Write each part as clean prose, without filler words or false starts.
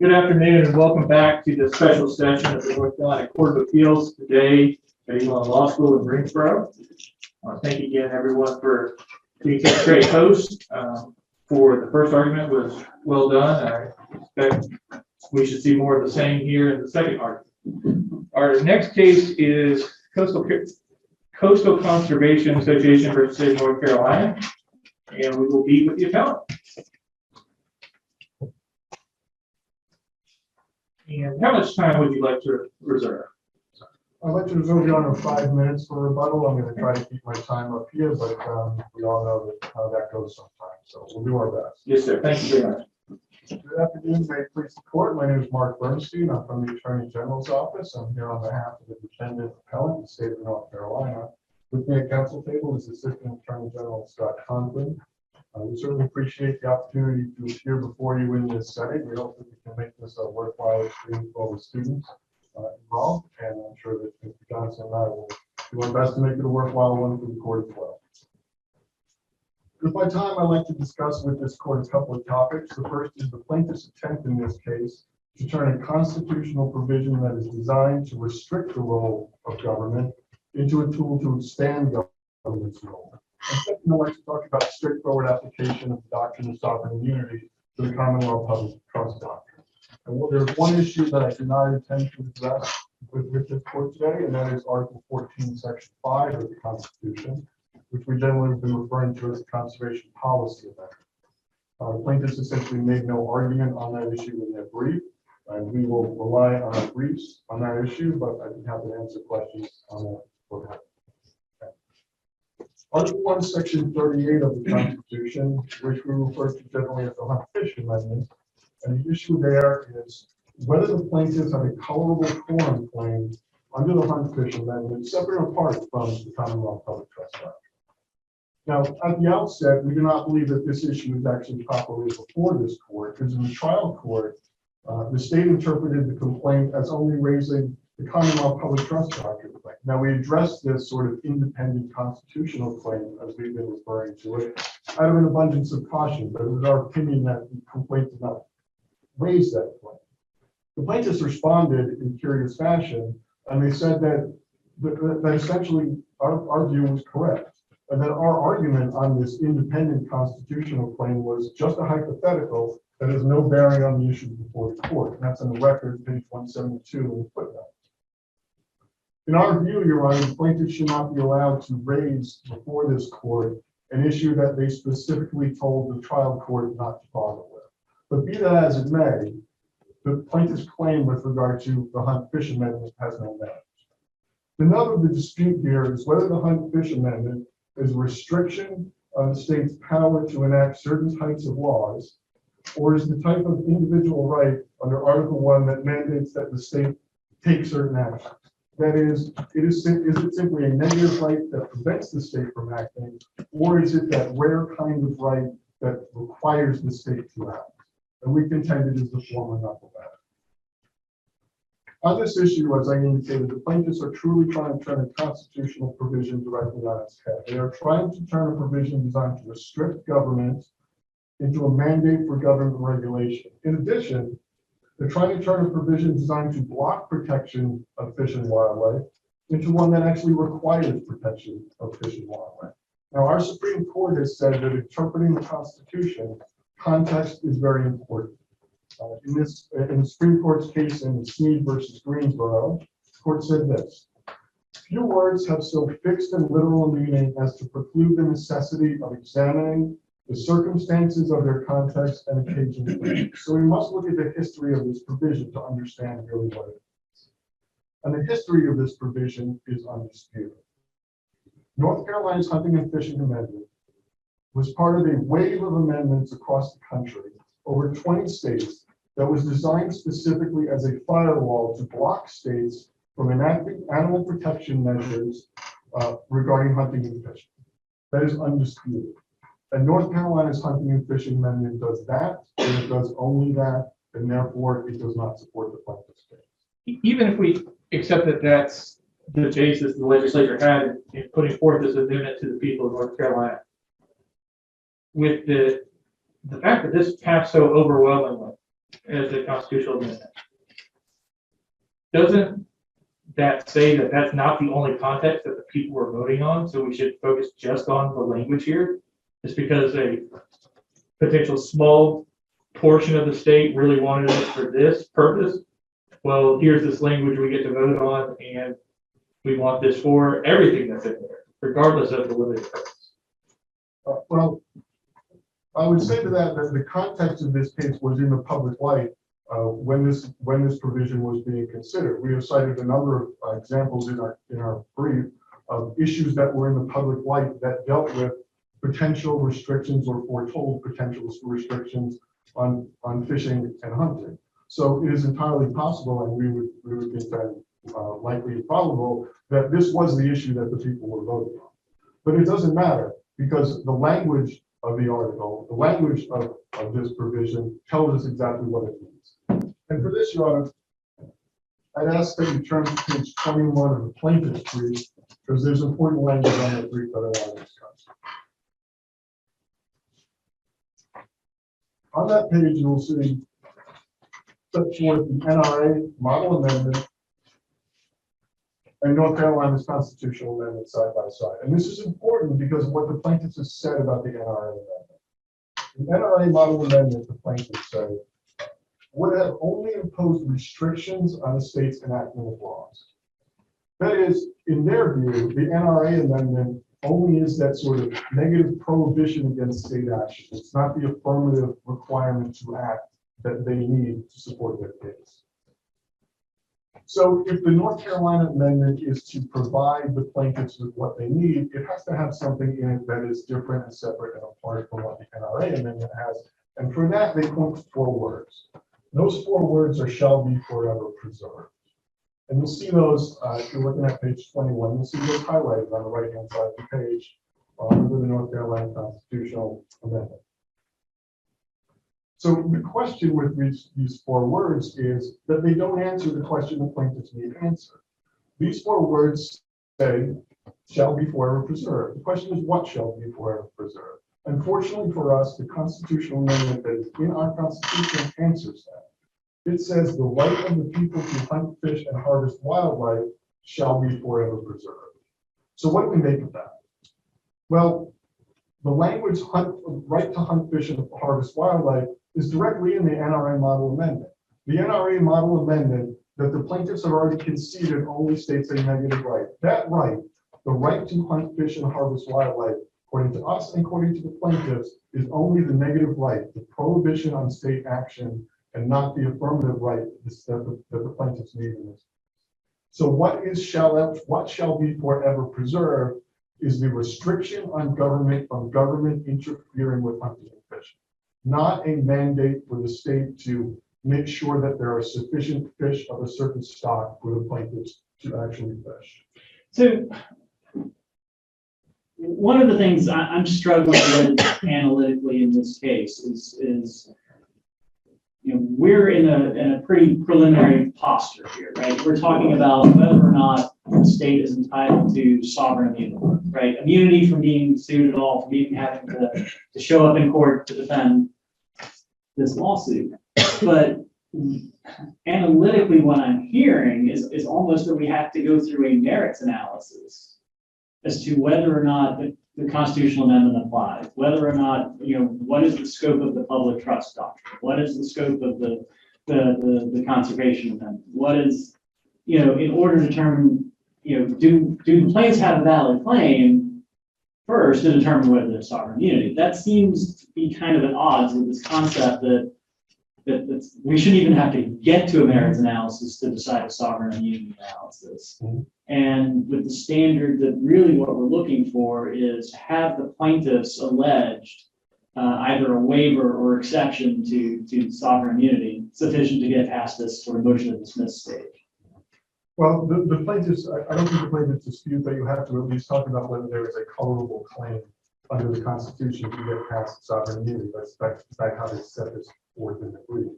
Good afternoon and welcome back to the special session of the North Carolina Court of Appeals today at Elon Law School in Greensboro. I want to thank again everyone for being such a great host. For the first argument was well done. I expect we should see more of the same here in the second argument. Our next case is Coastal Conservation Association versus State of North Carolina, and we will be with the appellant. And how much time would you like to reserve? I'd like to reserve you under 5 minutes for rebuttal. I'm going to try to keep my time up here, but we all know how that goes sometimes, so we'll do our best. Yes, sir. Thank you very much. Good afternoon, may it please the court. My name is Mark Bernstein. I'm from the Attorney General's office. I'm here on behalf of the defendant appellant in the state of North Carolina. With me at council table is Assistant Attorney General Scott Conklin. We certainly appreciate the opportunity to appear before you in this setting. We hope that we can make this a worthwhile experience for all the students involved, and I'm sure that Mr. Johnson and I will do our best to make it a worthwhile one for the court as well. With my time, I'd like to discuss with this court a couple of topics. The first is the plaintiff's attempt in this case to turn a constitutional provision that is designed to restrict the role of government into a tool to expand government's role. And second, I'd like to talk about straightforward application of the doctrine of sovereign immunity to the common law public trust doctrine. And there's one issue that I did not intend to address with this court today, and that is Article 14, Section 5 of the Constitution, which we generally have been referring to as the conservation policy amendment. The plaintiffs essentially made no argument on that issue in their brief, and we will rely on our briefs on that issue, but I'd be happy to answer questions on that for that. Article 1, Section 38 of the Constitution, which we refer to generally as the Hunt-Fish Amendment, and the issue there is whether the plaintiffs have a colorable forum claim under the Hunt-Fish Amendment, separate and apart from the common law public trust doctrine. Now, at the outset, we do not believe that this issue is actually properly before this court, because in the trial court, the state interpreted the complaint as only raising the common law public trust doctrine claim. Now, we addressed this sort of independent constitutional claim, as we've been referring to it, out of an abundance of caution, but it was our opinion that the complaint did not raise that claim. The plaintiffs responded in curious fashion, and they said that essentially our view was correct, and that our argument on this independent constitutional claim was just a hypothetical that has no bearing on the issue before the court. And that's on the record, page 172 in the footnote. In our view, Your Honor, the plaintiffs should not be allowed to raise before this court an issue that they specifically told the trial court not to bother with. But be that as it may, the plaintiff's claim with regard to the Hunt-Fish Amendment has no merit. The nub of the dispute here is whether the Hunt-Fish Amendment is a restriction on the state's power to enact certain types of laws, or is the type of individual right under Article 1 that mandates that the state take certain actions. That is it simply a negative right that prevents the state from acting, or is it that rare kind of right that requires the state to act? And we contend it is the former, not the latter. On this issue, as I indicated, the plaintiffs are truly trying to turn a constitutional provision directly on its head. They are trying to turn a provision designed to restrict government into a mandate for government regulation. In addition, they're trying to turn a provision designed to block protection of fish and wildlife into one that actually requires protection of fish and wildlife. Now, our Supreme Court has said that interpreting the Constitution, context is very important. In the Supreme Court's case in Snead versus Greensboro, the court said this: few words have so fixed and literal a meaning as to preclude the necessity of examining the circumstances of their context and occasion. So we must look at the history of this provision to understand really what it is. And the history of this provision is undisputed. North Carolina's Hunting and Fishing Amendment was part of a wave of amendments across the country, over 20 states, that was designed specifically as a firewall to block states from enacting animal protection measures regarding hunting and fishing. That is undisputed. And North Carolina's Hunting and Fishing Amendment does that, and it does only that, and therefore it does not support the plaintiff's case. Even if we accept that that's the basis the legislature had in putting forth this amendment to the people of North Carolina, with the fact that this passed so overwhelmingly, as a constitutional amendment. Doesn't that say that that's not the only context that the people were voting on? So we should focus just on the language here, just because a potential small portion of the state really wanted it for this purpose. Well, here's this language we get to vote on, and we want this for everything that's in there, regardless of the limited purpose. Well, I would say to that the context of this case was in the public light when this provision was being considered. We have cited a number of examples in our brief of issues that were in the public light that dealt with potential restrictions or foretold potential restrictions on fishing and hunting. So it is entirely possible, and we would contend likely probable, that this was the issue that the people were voting on. But it doesn't matter, because the language of the article, the language of this provision tells us exactly what it means. And for this, Your Honor, I'd ask that you turn to page 21 of the plaintiff's brief, because there's important language on that brief that I want to discuss. On that page, you will see set forth the NRA model amendment and North Carolina's constitutional amendment side by side. And this is important because of what the plaintiffs have said about the NRA amendment. The NRA model amendment, the plaintiffs say, would have only imposed restrictions on the state's enactment of laws. That is, in their view, the NRA amendment only is that sort of negative prohibition against state action. It's not the affirmative requirement to act that they need to support their case. So if the North Carolina amendment is to provide the plaintiffs with what they need, it has to have something in it that is different and separate and apart from what the NRA amendment has. And for that, they point to 4 words. Those 4 words are shall be forever preserved. And you'll see those, if you're looking at page 21, you'll see those highlighted on the right-hand side of the page under the North Carolina constitutional amendment. So the question with these 4 words is that they don't answer the question the plaintiffs need to answer. These 4 words say, shall be forever preserved. The question is, what shall be forever preserved? Unfortunately for us, the constitutional amendment that is in our Constitution answers that. It says the right of the people to hunt, fish, and harvest wildlife shall be forever preserved. So what do we make of that? Well, the language right to hunt, fish, and harvest wildlife is directly in the NRA model amendment. The NRA model amendment that the plaintiffs have already conceded only states a negative right. That right, the right to hunt, fish, and harvest wildlife, according to us and according to the plaintiffs, is only the negative right, the prohibition on state action, and not the affirmative right that the plaintiffs need in this. So what shall be forever preserved is the restriction on government from government interfering with hunting and fishing, not a mandate for the state to make sure that there are sufficient fish of a certain stock for the plaintiffs to actually fish. So one of the things I'm struggling with analytically in this case is we're in a pretty preliminary posture here, right? We're talking about whether or not the state is entitled to sovereign immunity, right? Immunity from being sued at all, from even having to show up in court to defend this lawsuit. But analytically, what I'm hearing is almost that we have to go through a merits analysis as to whether or not the constitutional amendment applies, whether or not, what is the scope of the public trust doctrine? What is the scope of the conservation amendment? What is, in order to determine, do the plaintiffs have a valid claim first to determine whether there's sovereign immunity? That seems to be kind of at odds with this concept that we shouldn't even have to get to a merits analysis to decide a sovereign immunity analysis. Mm-hmm. And with the standard that really what we're looking for is have the plaintiffs alleged either a waiver or exception to sovereign immunity sufficient to get past this sort of motion to dismiss stage. Well, the plaintiffs, I don't think the plaintiffs dispute that you have to at least talk about whether there is a colorable claim under the Constitution to get past sovereign immunity. That's how they set this forth in the brief.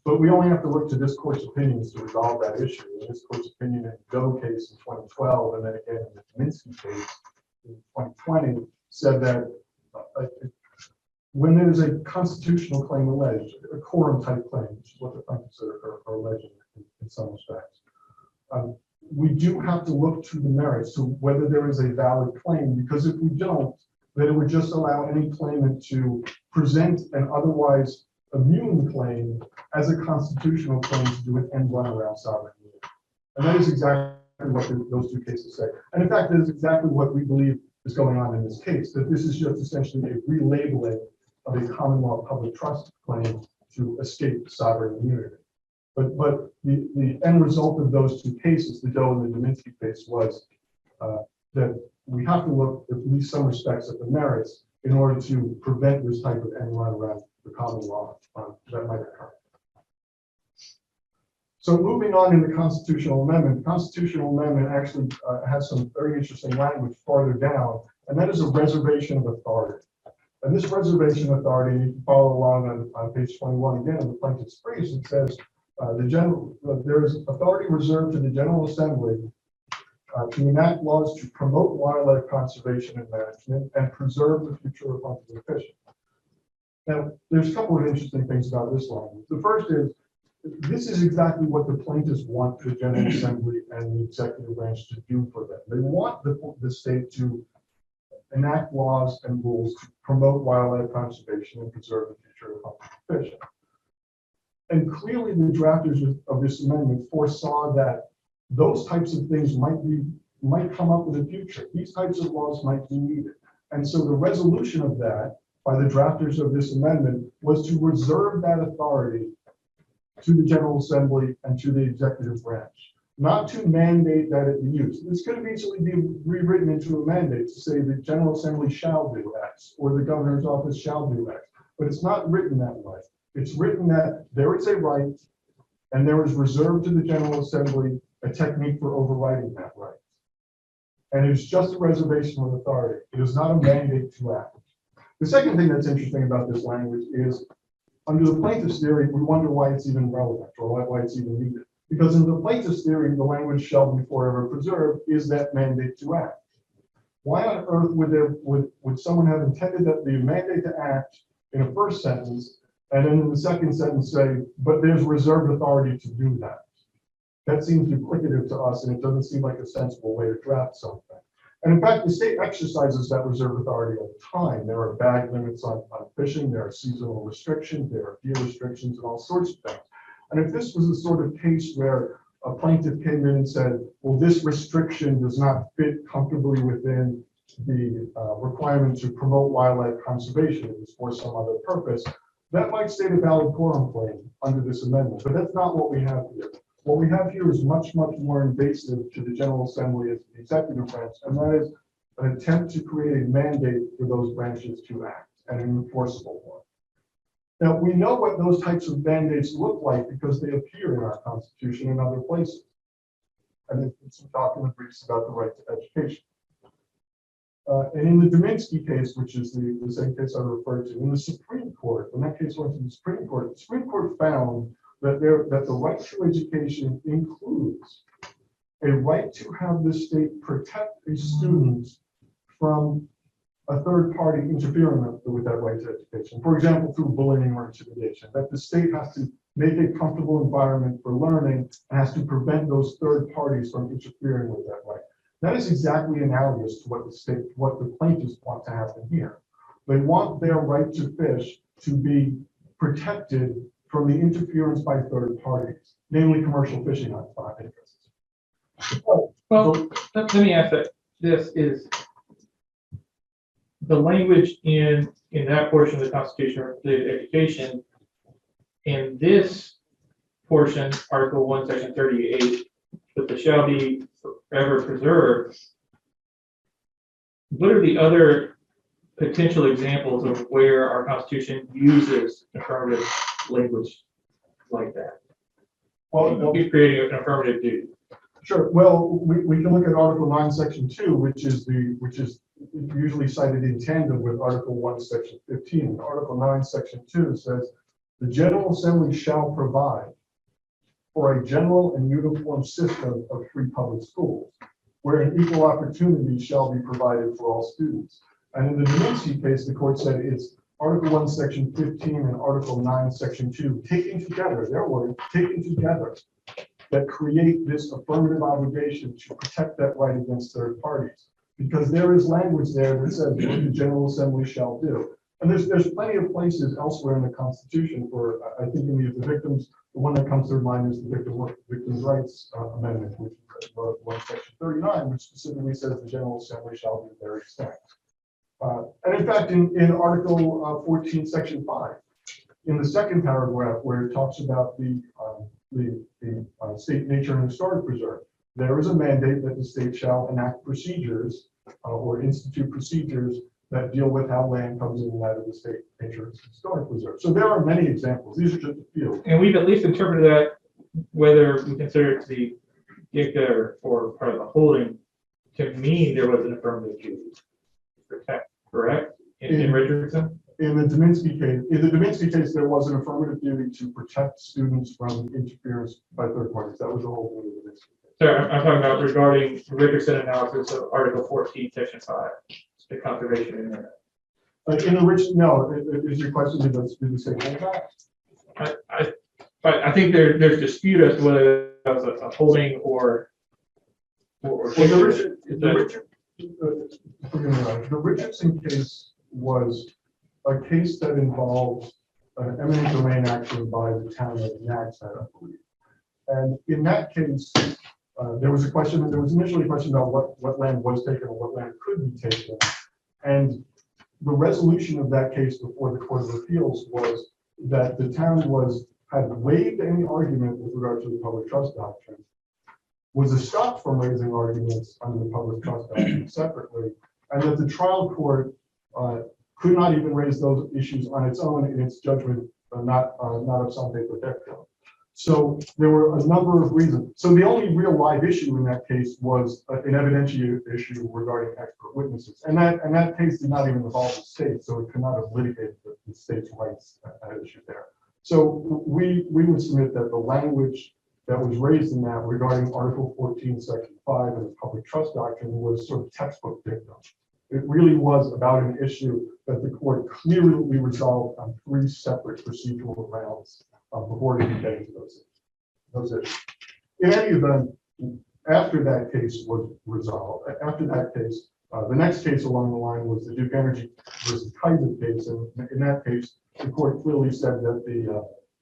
But we only have to look to this court's opinions to resolve that issue. In this court's opinion in the Doe case in 2012, and then again in the Kaminsky case in 2020, said that when there's a constitutional claim alleged, a quorum type claim, which is what the plaintiffs are alleging in some respects, we do have to look to the merits to whether there is a valid claim, because if we don't, then it would just allow any claimant to present an otherwise immune claim as a constitutional claim to do an end run around sovereign immunity. And that is exactly what those two cases say. And in fact, that is exactly what we believe is going on in this case, that this is just essentially a relabeling of a common law public trust claim to escape sovereign immunity. But the end result of those two cases, the Doe and the Dominski case, was that we have to look at least some respects at the merits in order to prevent this type of end run around the common law that might occur. So moving on in the constitutional amendment actually has some very interesting language farther down, and that is a reservation of authority. And this reservation of authority, you can follow along on page 21 again in the plaintiff's briefs. It says there is authority reserved to the General Assembly to enact laws to promote wildlife conservation and management and preserve the future of hunting and fishing. Now, there's a couple of interesting things about this language. The first is, this is exactly what the plaintiffs want the General Assembly and the executive branch to do for them. They want the state to enact laws and rules to promote wildlife conservation and preserve the future of hunting and fishing. And clearly the drafters of this amendment foresaw that those types of things might come up in the future. These types of laws might be needed. And so the resolution of that by the drafters of this amendment was to reserve that authority to the General Assembly and to the executive branch, not to mandate that it be used. This could easily be rewritten into a mandate to say the General Assembly shall do X or the governor's office shall do X, but it's not written that way. It's written that there is a right and there is reserved to the General Assembly a technique for overriding that right. And it's just a reservation of authority. It is not a mandate to act. The second thing that's interesting about this language is, under the plaintiff's theory, we wonder why it's even relevant or why it's even needed. Because in the plaintiff's theory, the language shall be forever preserved is that mandate to act. Why on earth would someone have intended that the mandate to act in a first sentence, and then in the second sentence say, but there's reserved authority to do that? That seems duplicative to us, and it doesn't seem like a sensible way to draft something. And in fact, the state exercises that reserve authority all the time. There are bag limits on fishing, there are seasonal restrictions, there are deer restrictions, and all sorts of things. And if this was the sort of case where a plaintiff came in and said, well, this restriction does not fit comfortably within the requirement to promote wildlife conservation, it was for some other purpose, that might state a valid quorum claim under this amendment. But that's not what we have here. What we have here is much, much more invasive to the General Assembly as the executive branch, and that is an attempt to create a mandate for those branches to act, and an enforceable one. Now, we know what those types of mandates look like because they appear in our Constitution and other places. And there's been some talk in the briefs about the right to education. And in the Dominski case, which is the same case I referred to, in the Supreme Court, when that case went to the Supreme Court found that the right to education includes a right to have the state protect a student from a third party interfering with that right to education. For example, through bullying or intimidation, that the state has to make a comfortable environment for learning and has to prevent those third parties from interfering with that right. That is exactly analogous to what the plaintiffs want to happen here. They want their right to fish to be protected from the interference by third parties, namely commercial fishing interests. Well, let me ask that. This is the language in that portion of the Constitution related to education. In this portion, Article 1, Section 38, that the shall be forever preserved. What are the other potential examples of where our Constitution uses affirmative language like that? Well, he's creating an affirmative duty. Sure. Well, we can look at Article 9, Section 2, which is usually cited in tandem with Article 1, Section 15. Article 9, Section 2 says, the General Assembly shall provide for a general and uniform system of free public schools, where an equal opportunity shall be provided for all students. And in the Dominski case, the court said it's Article 1, Section 15 and Article 9, Section 2, taken together, their word, taken together, that create this affirmative obligation to protect that right against third parties. Because there is language there that says what the General Assembly shall do. And there's plenty of places elsewhere in the Constitution for, I think in the victims, the one that comes to mind is the Victims' Rights Amendment, which is one Section 39, which specifically says the General Assembly shall do their extent. And in fact, in Article 14, Section 5, in the second paragraph where it talks about the State Nature and Historic Preserve, there is a mandate that the state shall enact procedures or institute procedures that deal with how land comes in and out of the State Nature and Historic Preserve. So there are many examples. These are just a few. And we've at least interpreted that, whether we consider it to be dicta or part of the holding, to mean there was an affirmative duty to protect, correct? In Richardson? In the Dominski case, there was an affirmative duty to protect students from interference by third parties. That was the whole point of the Dominski case. Sorry, I'm talking about regarding Richardson analysis of Article 14, Section 5, the conservation of the internet. In the rich, no, is your question, did the state hold that? I think there's dispute as to whether that was a holding or the Richardson case was a case that involved an eminent domain action by the town of Nags Head, I believe. And in that case, there was initially a question about what land was taken or what land could be taken. And the resolution of that case before the Court of Appeals was that the town had waived any argument with regard to the public trust doctrine, was stopped from raising arguments under the public trust doctrine separately, and that the trial court could not even raise those issues on its own in its judgment, not of some paper dicta. So there were a number of reasons. So the only real live issue in that case was an evidentiary issue regarding expert witnesses. And that case did not even involve the state, so it could not have litigated the state's rights at issue there. So we would submit that the language that was raised in that regarding Article 14, Section 5 and the public trust doctrine was sort of textbook dictum. It really was about an issue that the court clearly resolved on 3 separate procedural grounds before even getting to those issues. In any event, after that case was resolved, the next case along the line was the Duke Energy versus Kaiser case, and in that case, the court clearly said that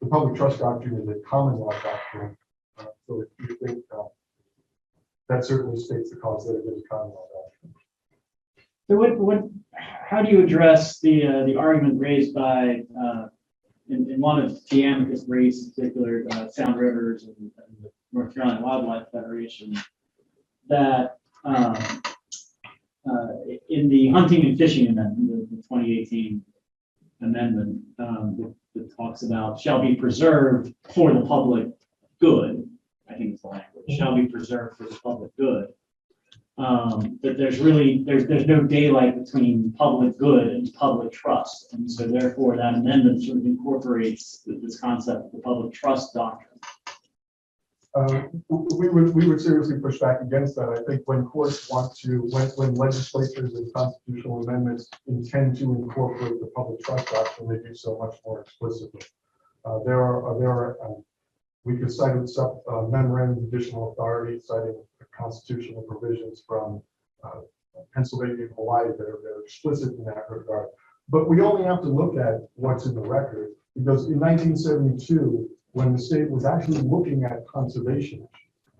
the public trust doctrine is a common law doctrine. So we think that certainly states the cause that it is a common law doctrine. So how do you address the argument raised by in one of the amicus briefs, in particular, Sound Rivers and the North Carolina Wildlife Federation, that in the hunting and fishing amendment, the 2018 amendment, that talks about shall be preserved for the public good, I think it's the language, shall be preserved for the public good. That there's no daylight between public good and public trust, and so therefore that amendment sort of incorporates this concept of the public trust doctrine. We would seriously push back against that. I think when courts when legislatures and constitutional amendments intend to incorporate the public trust doctrine, they do so much more explicitly. We could cite a memorandum of additional authority citing constitutional provisions from Pennsylvania and Hawaii that are explicit in that regard. But we only have to look at what's in the record, because in 1972, when the state was actually looking at conservation,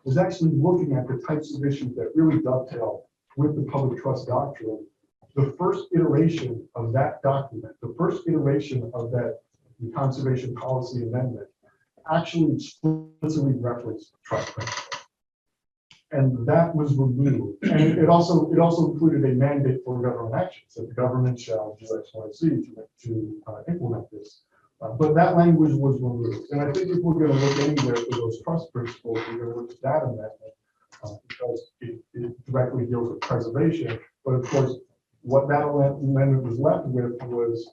was actually looking at the types of issues that really dovetail with the public trust doctrine, the first iteration of that document, the first iteration of the conservation policy amendment, actually explicitly referenced trust principles. And that was removed. And it also included a mandate for government action. So the government shall do X, Y, Z to implement this. But that language was removed. And I think if we're going to look anywhere for those trust principles, we're going to look at that amendment because it directly deals with preservation. But of course, what that amendment was left with was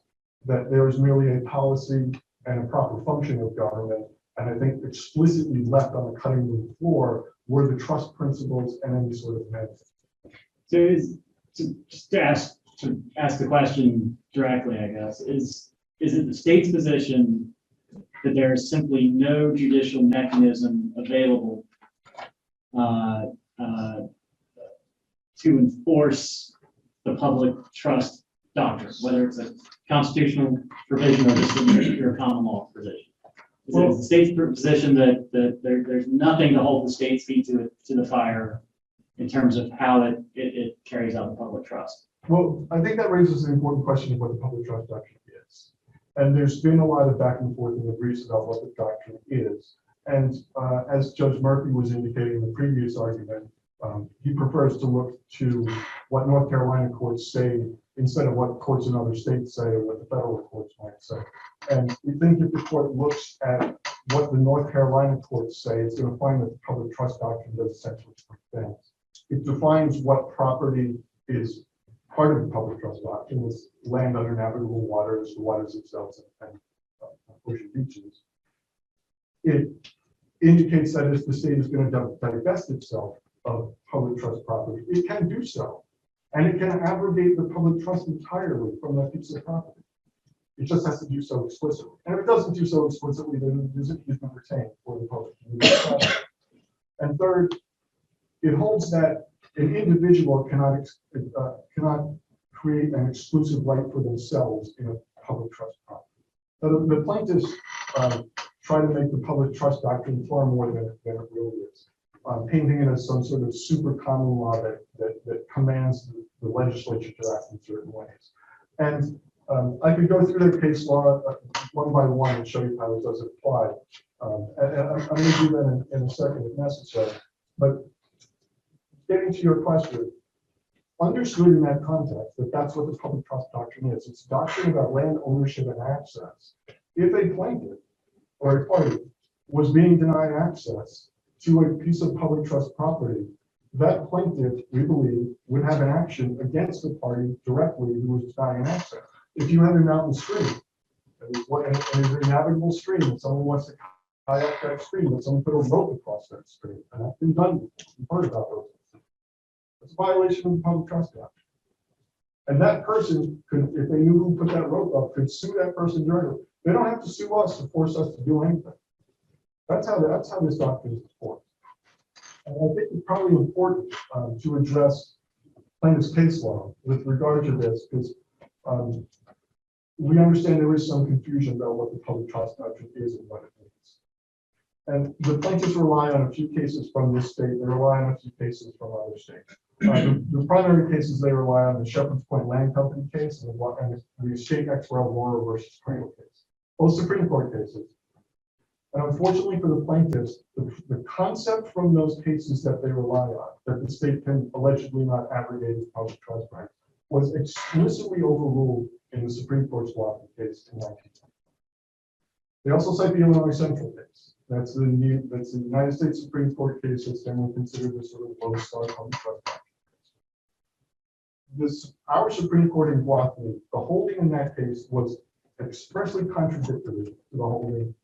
that there is merely a policy and a proper function of government. And I think explicitly left on the cutting room floor were the trust principles and any sort of mandate. So just to ask to ask the question directly, I guess, is it the state's position that there is simply no judicial mechanism available to enforce the public trust doctrine, whether it's a constitutional provision or just a pure common law provision? Is it the state's position that there's nothing to hold the state's feet to the fire in terms of how it carries out the public trust? Well, I think that raises an important question of what the public trust doctrine is. And there's been a lot of back and forth in the briefs about what the doctrine is. And as Judge Murphy was indicating in the previous argument, he prefers to look to what North Carolina courts say instead of what courts in other states say or what the federal courts might say. And we think if the court looks at what the North Carolina courts say, it's going to find that the public trust doctrine does essentially three things. It defines what property is part of the public trust doctrine, is land under navigable waters, the waters themselves, and ocean beaches. It indicates that if the state is going to divest itself of public trust property, it can do so. And it can abrogate the public trust entirely from that piece of property. It just has to do so explicitly. And if it doesn't do so explicitly, then it isn't retained for the public. And third, it holds that an individual cannot create an exclusive right for themselves in a public trust property. So the plaintiffs try to make the public trust doctrine far more than it really is, painting it as some sort of super common law that commands the legislature to act in certain ways. And I could go through their case law one by one and show you how it does apply. And I'm going to do that in a second if necessary. But getting to your question, understood in that context that that's what the public trust doctrine is. It's a doctrine about land ownership and access. If a plaintiff or a party was being denied access to a piece of public trust property, that plaintiff, we believe, would have an action against the party directly who was denying access. If you have a mountain stream, and it's a navigable stream, and someone wants to kayak that stream, and someone put a rope across that stream, and that's been done before. You've heard about those. It's a violation of the public trust doctrine. And that person could, if they knew who put that rope up, could sue that person directly. They don't have to sue us to force us to do anything. That's how this doctrine is enforced. And I think it's probably important to address plaintiff's case law with regard to this, because we understand there is some confusion about what the public trust doctrine is and what it means. And the plaintiffs rely on a few cases from this state. They rely on a few cases from other states. The primary cases they rely on the Shepherd's Point Land Company case and the State Ex Rel Laura versus Pringle case. Both Supreme Court cases. And unfortunately for the plaintiffs, the concept from those cases that they rely on, that the state can allegedly not abrogate its public trust right, was explicitly overruled in the Supreme Court's Watson case in 1910. They also cite the Illinois Central case. That's the United States Supreme Court case that's generally considered the sort of lodestar public trust doctrine. Our Supreme Court in Watson, the holding in that case was expressly contradictory to the holding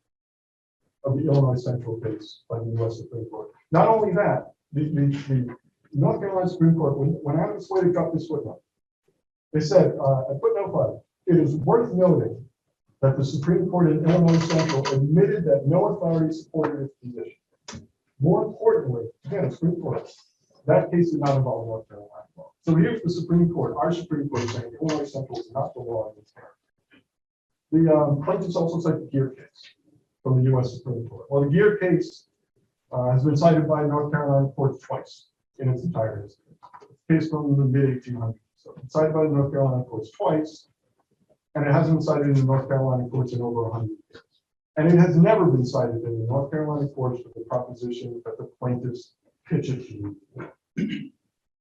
of the Illinois Central case by the U.S. Supreme Court. Not only that, the North Carolina Supreme Court went out of its way to drop this footnote. They said, at footnote 5, it is worth noting that the Supreme Court in Illinois Central admitted that no authority supported its position. More importantly, again, the Supreme Court, that case did not involve North Carolina law. So here's the Supreme Court, our Supreme Court, saying Illinois Central is not the law in this area. The plaintiffs also cite the Gear case from the U.S. Supreme Court. Well, the Gear case has been cited by North Carolina courts twice in its entire history. It's a case from the mid-1800s. So it's cited by the North Carolina courts twice, and it hasn't been cited in the North Carolina courts in over 100 years. And it has never been cited in the North Carolina courts with the proposition that the plaintiffs pitch it to you.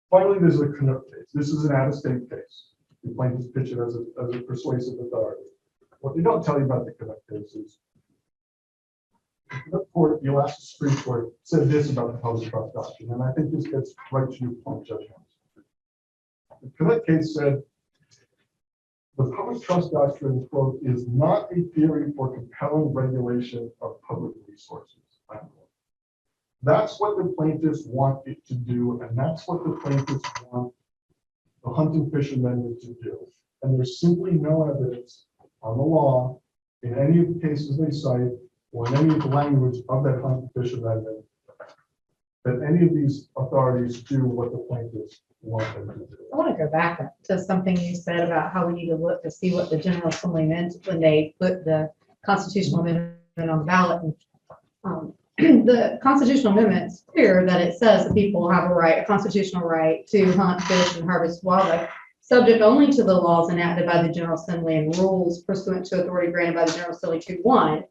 Finally, there's the Canuck case. This is an out-of-state case. The plaintiffs pitch it as a persuasive authority. What they don't tell you about the Canuck case is the Canuck court, the Alaska Supreme Court, said this about the public trust doctrine, and I think this gets right to your point, Judge Jones. The Canuck case said, the public trust doctrine, quote, is not a theory for compelling regulation of public resources, unquote. That's what the plaintiffs want it to do, and that's what the plaintiffs want the Hunt and Fish Amendment to do. And there's simply no evidence on the law in any of the cases they cite or in any of the language of that Hunt and Fish Amendment that any of these authorities do what the plaintiffs want them to do. I want to go back to something you said about how we need to look to see what the General Assembly meant when they put the constitutional amendment on the ballot. And, the constitutional amendment is clear that it says that people have a constitutional right to hunt, fish, and harvest wildlife, subject only to the laws enacted by the General Assembly and rules pursuant to authority granted by the General Assembly to 1,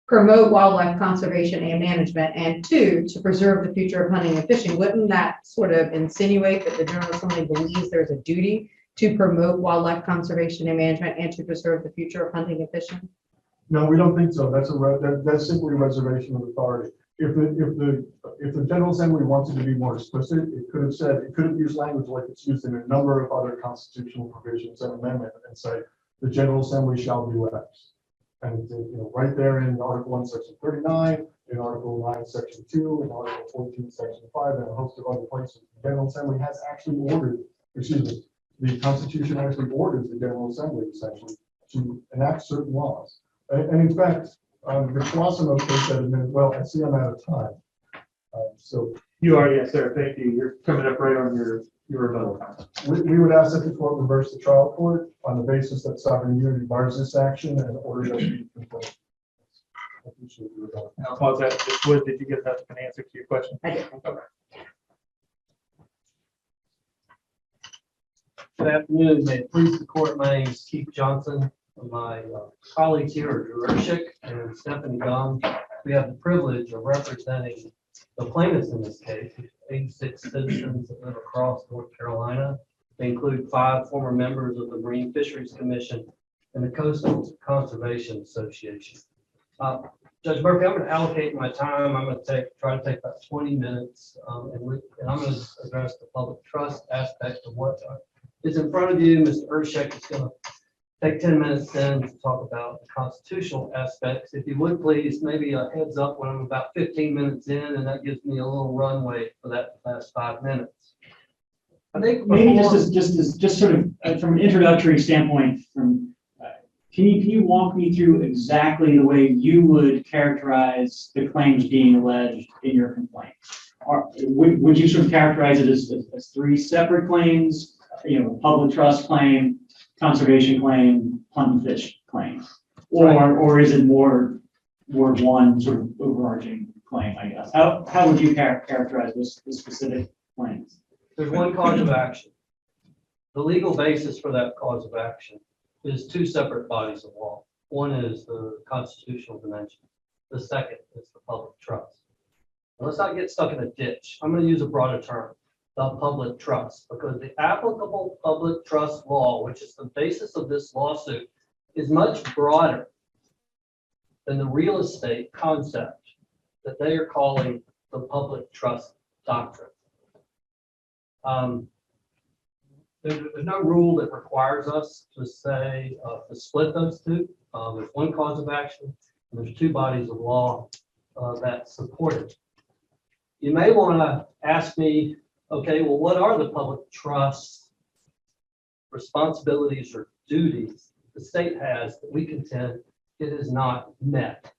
promote wildlife conservation and management, and 2, to preserve the future of hunting and fishing. Wouldn't that sort of insinuate that the General Assembly believes there's a duty to promote wildlife conservation and management and to preserve the future of hunting and fishing? No, we don't think so. That's simply a reservation of authority. If the General Assembly wanted to be more explicit, it could have used language like it's used in a number of other constitutional provisions and amendments and say, the General Assembly shall do X. And right there in Article 1, Section 39, in Article 9, Section 2, in Article 14, Section 5, and a host of other places, the General Assembly has actually the Constitution actually orders the General Assembly essentially to enact certain laws. And in fact, the Colosimo case said, well, I see I'm out of time. So You are, yes, sir. Thank you. You're coming up right on your rebuttal time. we would ask that the court reverse the trial court on the basis that sovereign immunity bars this action and order that be confirmed. I appreciate your rebuttal. And I'll pause that. Just Wood, did you get that an answer to your question? I did. Okay. Good afternoon. May it please the court, my name is Keith Johnson. My colleagues here are Drew Urshik and Stephanie Gum. We have the privilege of representing the plaintiffs in this case, 86 citizens that live across North Carolina. They include 5 former members of the Marine Fisheries Commission and the Coastal Conservation Association. Judge Murphy, I'm going to allocate my time. I'm going to try to take about 20 minutes, and I'm going to address the public trust aspect of what is in front of you. Mr. Urshik is going to take 10 minutes then to talk about the constitutional aspects. If you would please, maybe a heads up when I'm about 15 minutes in, and that gives me a little runway for that last 5 minutes. I think Maybe just sort of from an introductory standpoint, can you walk me through exactly the way you would characterize the claims being alleged in your complaint? Or would you sort of characterize it as 3 separate claims? Public trust claim, conservation claim, hunt and fish claim, or is it more one sort of overarching claim? I guess. How would you characterize this specific claims? there's one cause of action. The legal basis for that cause of action is 2 separate bodies of law. One is the constitutional dimension. The second is the public trust. Now, let's not get stuck in a ditch. I'm going to use a broader term, the public trust, because the applicable public trust law, which is the basis of this lawsuit, is much broader than the real estate concept that they are calling the public trust doctrine. There's no rule that requires us to say to split those 2. There's one cause of action, and there's 2 bodies of law that support it. You may want to ask me, okay, well, what are the public trust responsibilities or duties the state has that we contend it has not met?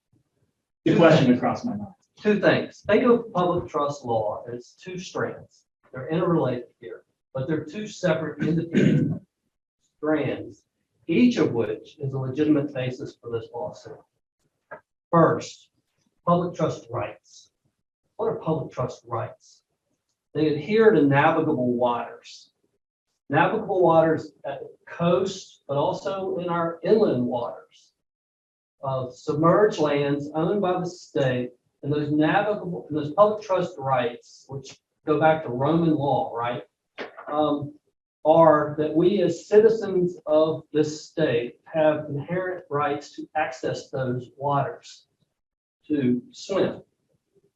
The question that crossed my mind. 2 things. Think of public trust law as 2 strands. They're interrelated here, but they're 2 separate independent strands, each of which is a legitimate basis for this lawsuit. First, public trust rights. What are public trust rights? They adhere to navigable waters. Navigable waters at the coast, but also in our inland waters of submerged lands owned by the state, and those public trust rights, which go back to Roman law, right, are that we as citizens of this state have inherent rights to access those waters, to swim,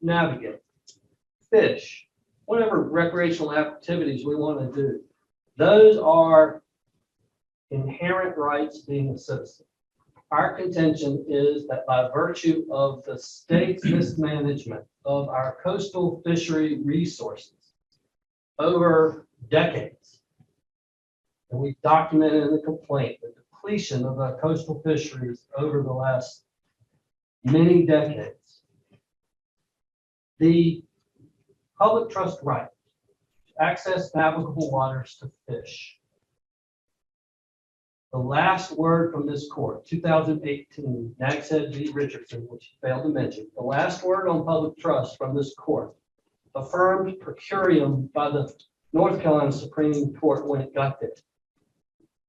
navigate, fish, whatever recreational activities we want to do. Those are inherent rights being a citizen. Our contention is that by virtue of the state's mismanagement of our coastal fishery resources over decades, and we documented in the complaint the depletion of the coastal fisheries over the last many decades. The public trust right to access navigable waters to fish. The last word from this court, 2018, Nagshead v. Richardson, which he failed to mention, the last word on public trust from this court, affirmed per curiam by the North Carolina Supreme Court when it got there,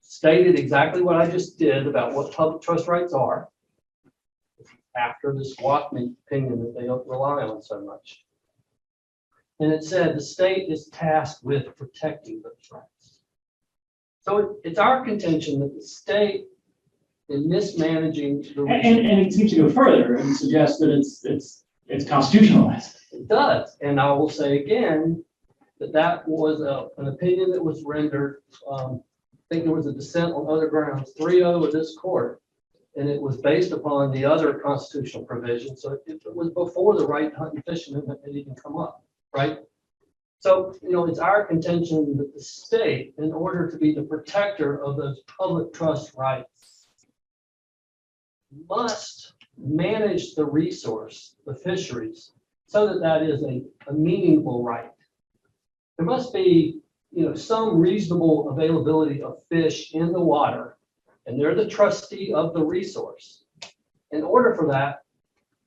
stated exactly what I just did about what public trust rights are after this Wathmey opinion that they don't rely on so much. And it said the state is tasked with protecting those rights. So it's our contention that the state, in mismanaging the And it seems to go further and suggest that it's constitutionalized. It does, and I will say again that that was an opinion that was rendered. I think there was a dissent on other grounds, 3-0 of this court, and it was based upon the other constitutional provisions. So it was before the right to hunt and fish amendment had even come up, right? So, it's our contention that the state, in order to be the protector of those public trust rights, must manage the resource, the fisheries, so that that is a meaningful right. There must be, some reasonable availability of fish in the water, and they're the trustee of the resource. In order for that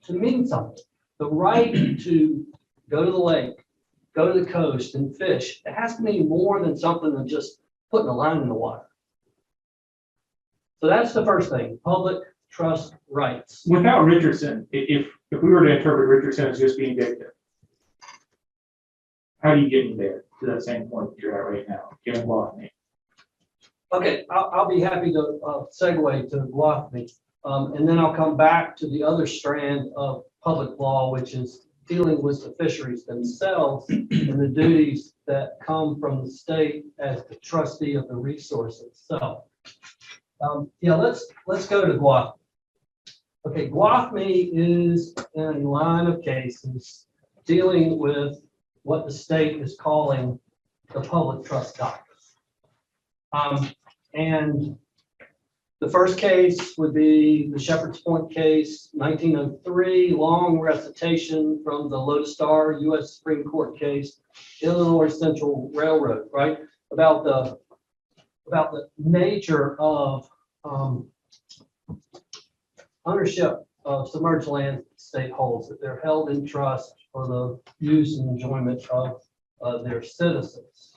to mean something, the right to go to the lake, go to the coast and fish, it has to mean more than something than just putting a line in the water. So that's the first thing, public trust rights. Without Richardson, if we were to interpret Richardson as just being dicta, how do you get there to that same point that you're at right now, given Wathmey? Okay, I'll be happy to segue to Wathmey, and then I'll come back to the other strand of public law, which is dealing with the fisheries themselves and the duties that come from the state as the trustee of the resource itself. Let's go to Wathmey. Okay, Wathmey is in a line of cases dealing with what the state is calling the public trust doctrine. And the first case would be the Shepherd's Point case, 1903, long recitation from the Lodestar U.S. Supreme Court case, Illinois Central Railroad, right? About the nature of ownership of submerged land state holds, that they're held in trust for the use and enjoyment of their citizens.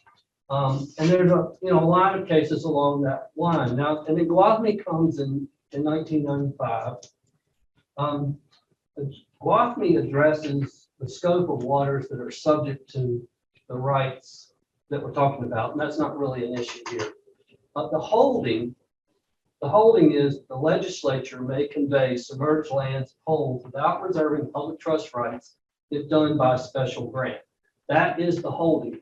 And there's a lot of cases along that line. Now, and then Wathmey comes in 1995. Wathmey addresses the scope of waters that are subject to the rights that we're talking about, and that's not really an issue here. The holding is the legislature may convey submerged lands holds without reserving public trust rights if done by special grant. That is the holding.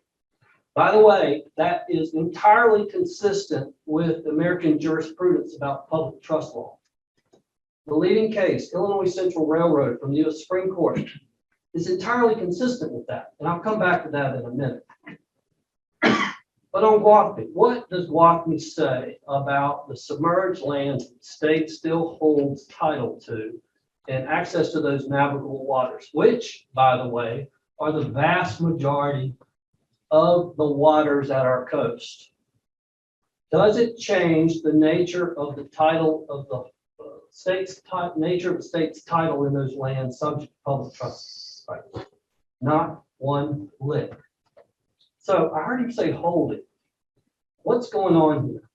By the way, that is entirely consistent with American jurisprudence about public trust law. The leading case, Illinois Central Railroad from the U.S. Supreme Court, is entirely consistent with that. And I'll come back to that in a minute. But on Wathmey, what does Wathmey say about the submerged lands the state still holds title to and access to those navigable waters, which, by the way, are the vast majority of the waters at our coast? Does it change the nature of the title of the state's title in those lands subject to public trust? Right. Not one lick. So I heard him say holding. What's going on here?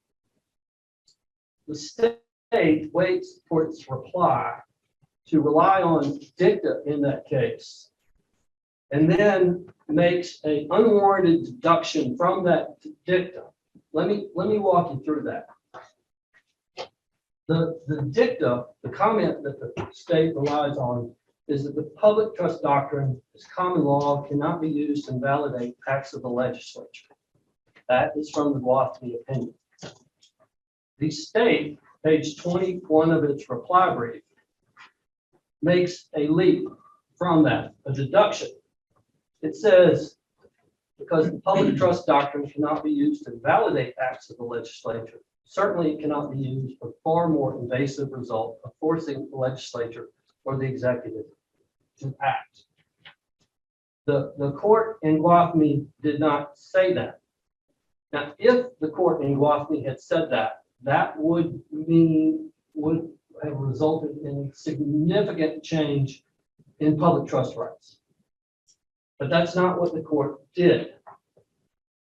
The state waits for its reply to rely on dicta in that case, and then makes an unwarranted deduction from that dicta. Let me walk you through that. The dicta, the comment that the state relies on, is that the public trust doctrine is common law, cannot be used to invalidate acts of the legislature. That is from the Wathmey opinion. The state, page 21 of its reply brief, makes a leap from that, a deduction. It says because the public trust doctrine cannot be used to validate acts of the legislature. Certainly it cannot be used for far more invasive result of forcing the legislature or the executive to act. The court in Guafmi did not say that. Now, if the court in Guafmi had said that, that would have resulted in significant change in public trust rights. But that's not what the court did.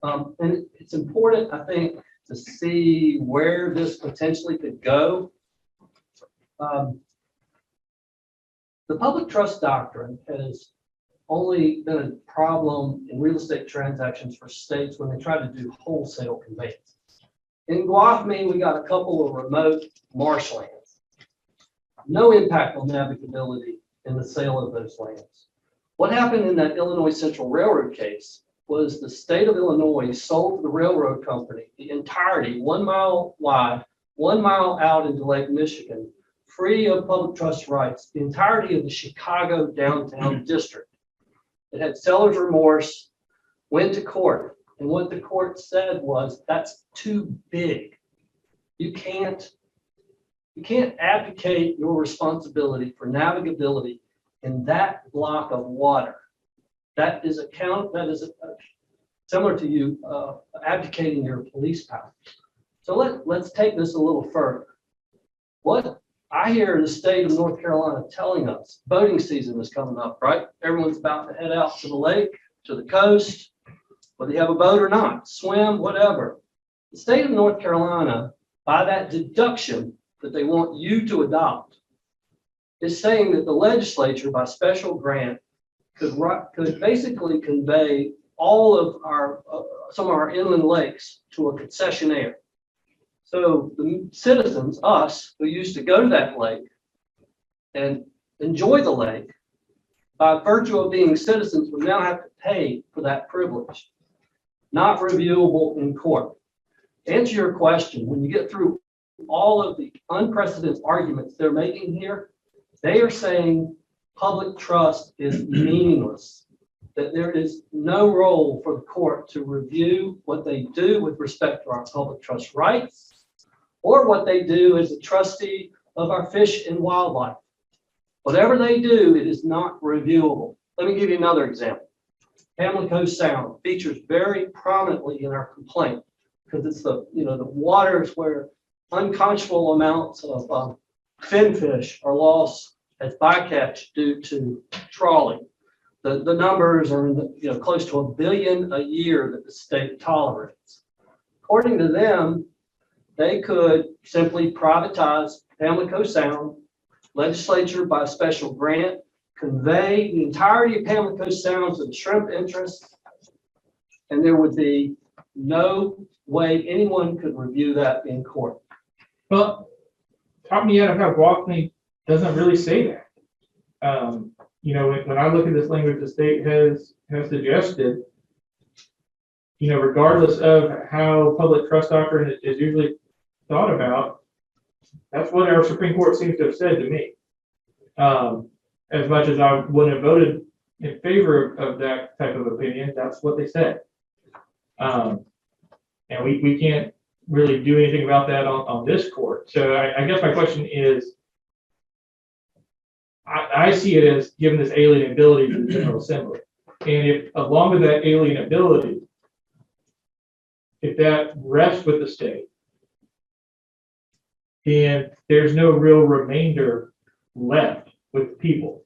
And it's important, I think, to see where this potentially could go. The public trust doctrine has only been a problem in real estate transactions for states when they try to do wholesale conveyance. In Guafmi, we got a couple of remote marshlands. No impact on navigability in the sale of those lands. What happened in that Illinois Central Railroad case was the state of Illinois sold to the railroad company the entirety, 1 mile wide, 1 mile out into Lake Michigan, free of public trust rights, the entirety of the Chicago downtown district. It had seller's remorse, went to court, and what the court said was, that's too big. You can't abdicate your responsibility for navigability in that block of water. That is similar to you abdicating your police power. So let's take this a little further. What I hear the state of North Carolina telling us, boating season is coming up, right? Everyone's about to head out to the lake, to the coast, whether you have a boat or not, swim, whatever. The state of North Carolina, by that deduction that they want you to adopt, is saying that the legislature, by special grant, could basically convey all of some of our inland lakes to a concessionaire. So the citizens, us, who used to go to that lake and enjoy the lake, by virtue of being citizens, we now have to pay for that privilege. Not reviewable in court. To answer your question, when you get through all of the unprecedented arguments they're making here, they are saying public trust is meaningless, that there is no role for the court to review what they do with respect to our public trust rights, or what they do as a trustee of our fish and wildlife. Whatever they do, it is not reviewable. Let me give you another example. Pamlico Sound features very prominently in our complaint because it's the waters where unconscionable amounts of finfish are lost as bycatch due to trawling. The numbers are close to 1 billion a year that the state tolerates. According to them, they could simply privatize Pamlico Sound, legislature by special grant, convey the entirety of Pamlico Sound to the shrimp interests, and there would be no way anyone could review that in court. Well, talk me out of how Guafmi doesn't really say that. When I look at this language the state has suggested, regardless of how public trust doctrine is usually thought about, that's what our Supreme Court seems to have said to me. As much as I wouldn't have voted in favor of that type of opinion, that's what they said. And we can't really do anything about that on this court. So I guess my question is, I see it as giving this alienability to the General Assembly. And if along with that alienability, if that rests with the state, then there's no real remainder left with people.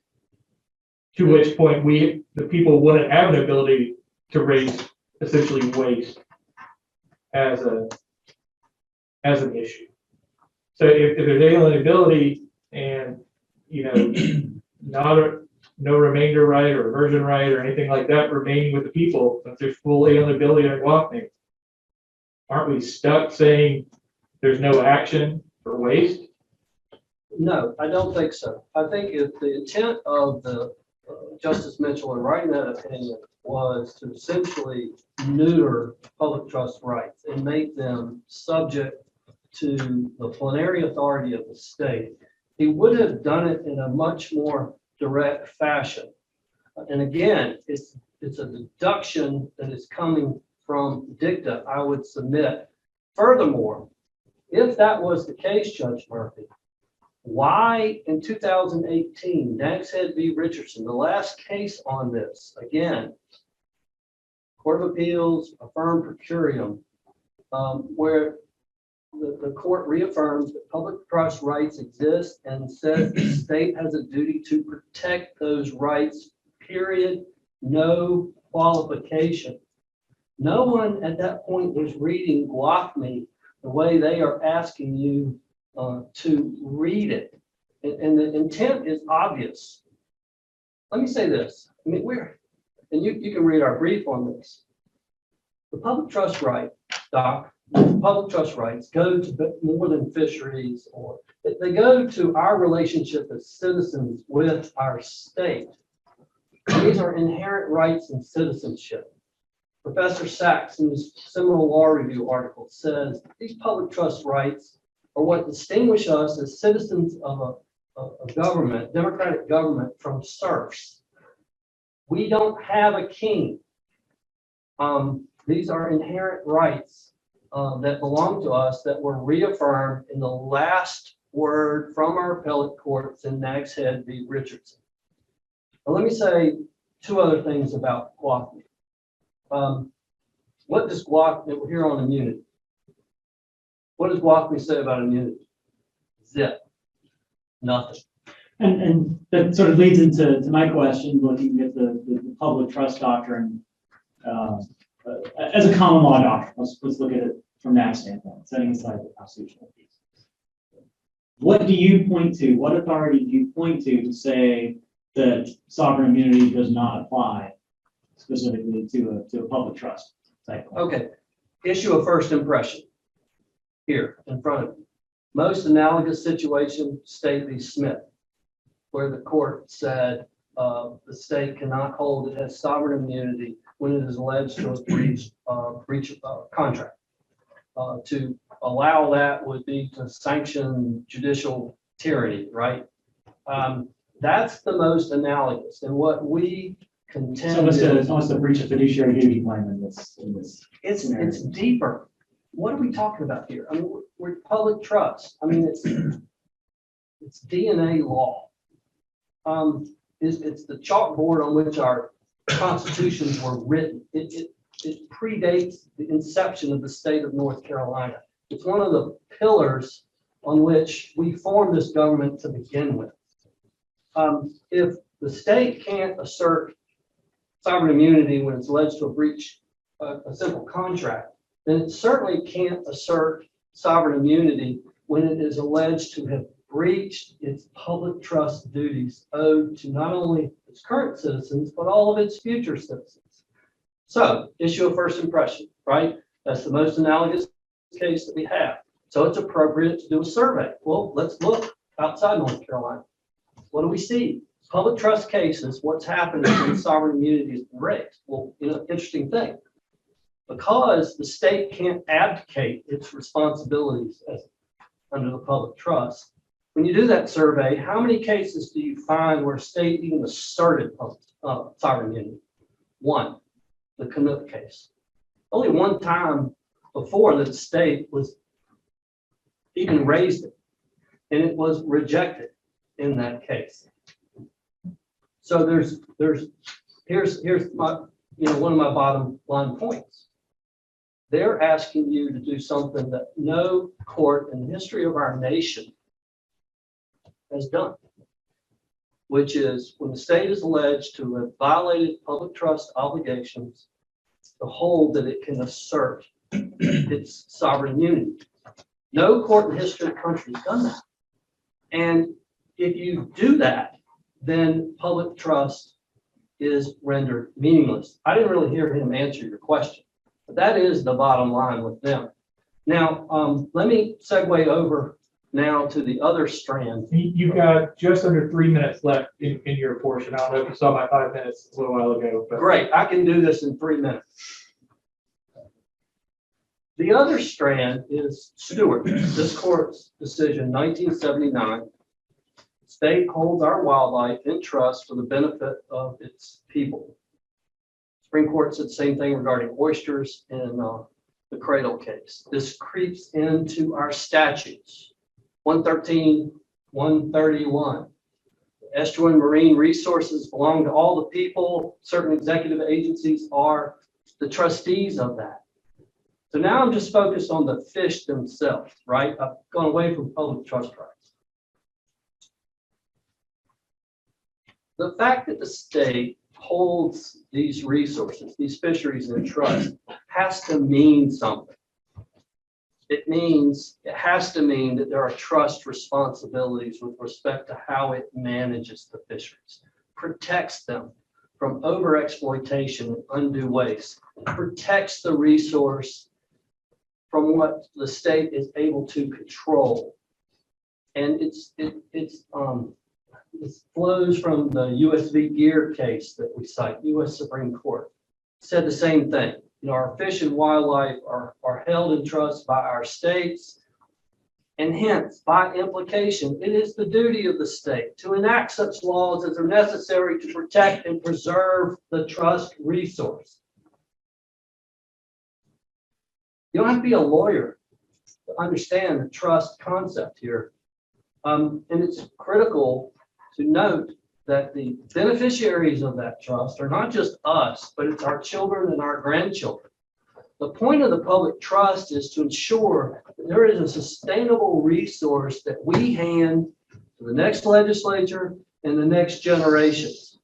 To which point the people wouldn't have an ability to raise essentially waste as an issue. So if there's alienability and no remainder right or reversion right or anything like that remaining with the people, if there's full alienability in Guafmi, aren't we stuck saying there's no action for waste? No, I don't think so. I think if the intent of the Justice Mitchell in writing that opinion was to essentially neuter public trust rights and make them subject to the plenary authority of the state, he would have done it in a much more direct fashion. And again, it's it's a deduction that is coming from dicta, I would submit. Furthermore, if that was the case, Judge Murphy, why in 2018, Nags Head v. Richardson, the last case on this, again, Court of Appeals affirmed per curiam, where the court reaffirms that public trust rights exist and says the state has a duty to protect those rights, period, no qualification. No one at that point was reading Guafni the way they are asking you to read it. And the intent is obvious. Let me say this. I mean, and you can read our brief on this. The public trust right, Doc, the public trust rights go to more than fisheries, or they go to our relationship as citizens with our state. These are inherent rights in citizenship. Professor Sachs, in his Seminole Law Review article, says these public trust rights are what distinguish us as citizens of a government, democratic government, from serfs. We don't have a king. These are inherent rights that belong to us that were reaffirmed in the last word from our appellate courts in Nags Head v. Richardson. Now, let me say two other things about Guafni. What does Guafni, we're here on immunity. What does Guafni say about immunity? Zip. Nothing. And that sort of leads into my question, looking at the public trust doctrine as a common law doctrine. Let's look at it from that standpoint, setting aside the constitutional piece. What do you point to? What authority do you point to say that sovereign immunity does not apply specifically to a public trust type? Okay. Issue of first impression here in front of you. Most analogous situation, State v. Smith, where the court said the state cannot hold it has sovereign immunity when it is alleged to have breached contract. To allow that would be to sanction judicial tyranny, right? That's the most analogous. And what we contend It's almost a breach of fiduciary duty claim in this. it's deeper. What are we talking about here? I mean, we're public trust. I mean, it's DNA law. It's the chalkboard on which our constitutions were written. It predates the inception of the state of North Carolina. It's one of the pillars on which we formed this government to begin with. If the state can't assert sovereign immunity when it's alleged to have breached a simple contract, then it certainly can't assert sovereign immunity when it is alleged to have breached its public trust duties owed to not only its current citizens, but all of its future citizens. So, issue of first impression, right? That's the most analogous case that we have. So it's appropriate to do a survey. Well, let's look outside North Carolina. What do we see? Public trust cases, what's happening when sovereign immunity is raised? Well, interesting thing. Because the state can't abdicate its responsibilities under the public trust, when you do that survey, how many cases do you find where state even asserted sovereign immunity? One, the Canuck case. Only one time before that the state was even raised it, and it was rejected in that case. So here's my one of my bottom line points. They're asking you to do something that no court in the history of our nation has done, which is when the state is alleged to have violated public trust obligations, to hold that it can assert its sovereign immunity. No court in the history of the country has done that. And if you do that, then public trust is rendered meaningless. I didn't really hear him answer your question, but that is the bottom line with them. Now, let me segue over now to the other strand. You've got just under 3 minutes left in your portion. I don't know if you saw my 5 minutes a little while ago. But Great, I can do this in 3 minutes. The other strand is Stewart, this court's decision, 1979. State holds our wildlife in trust for the benefit of its people. Supreme Court said the same thing regarding oysters in the Cradle case. This creeps into our statutes. 113, 131. Estuarine marine resources belong to all the people. Certain executive agencies are the trustees of that. So now I'm just focused on the fish themselves, right? I've gone away from public trust rights. The fact that the state holds these resources, these fisheries in trust, has to mean something. It has to mean that there are trust responsibilities with respect to how it manages the fisheries, protects them from overexploitation and undue waste, protects the resource from what the state is able to control. And it flows from the US v. Gear case that we cite, US Supreme Court, said the same thing. You know, our fish and wildlife are held in trust by our states, and hence, by implication, it is the duty of the state to enact such laws as are necessary to protect and preserve the trust resource. You don't have to be a lawyer to understand the trust concept here. And it's critical to note that the beneficiaries of that trust are not just us, but it's our children and our grandchildren. The point of the public trust is to ensure that there is a sustainable resource that we hand to the next legislature and the next generations.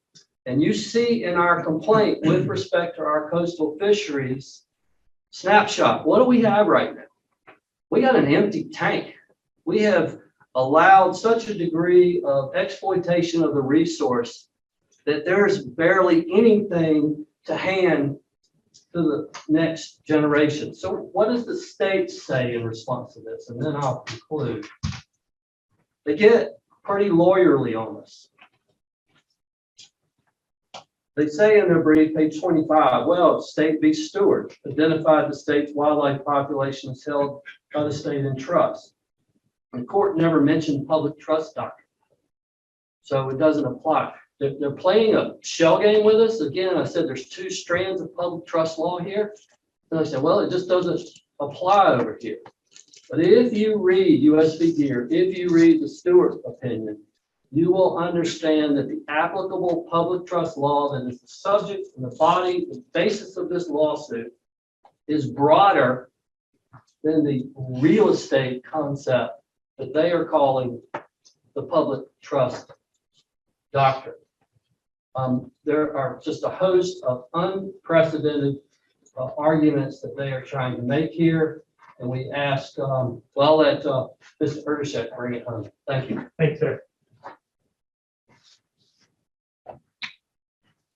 And you see in our complaint with respect to our coastal fisheries, snapshot, what do we have right now? We got an empty tank. We have allowed such a degree of exploitation of the resource that there's barely anything to hand to the next generation. So what does the state say in response to this? And then I'll conclude. They get pretty lawyerly on this. They say in their brief, page 25, well, State v. Stewart identified the state's wildlife populations held by the state in trust. The court never mentioned public trust doctrine, so it doesn't apply. They're playing a shell game with us. Again, I said there's two strands of public trust law here. And I said, well, it just doesn't apply over here. But if you read US v. Gear, if you read the Stewart opinion, you will understand that the applicable public trust law that is the subject and the body, the basis of this lawsuit is broader than the real estate concept that they are calling the public trust doctrine. There are just a host of unprecedented arguments that they are trying to make here. And we ask, well, let Mr. Erdeshek bring it home. Thank you. Thanks, sir.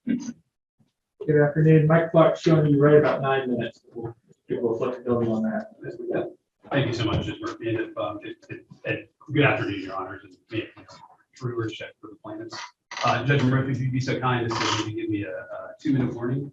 Good afternoon. My clock's showing you right about 9 minutes. We'll give a little flexibility on that as we go. Thank you so much, Judge Murphy. And good afternoon, Your Honors. And Drew Erdeshek for the plaintiffs. Judge Murphy, if you'd be so kind as to maybe give me a 2-minute warning.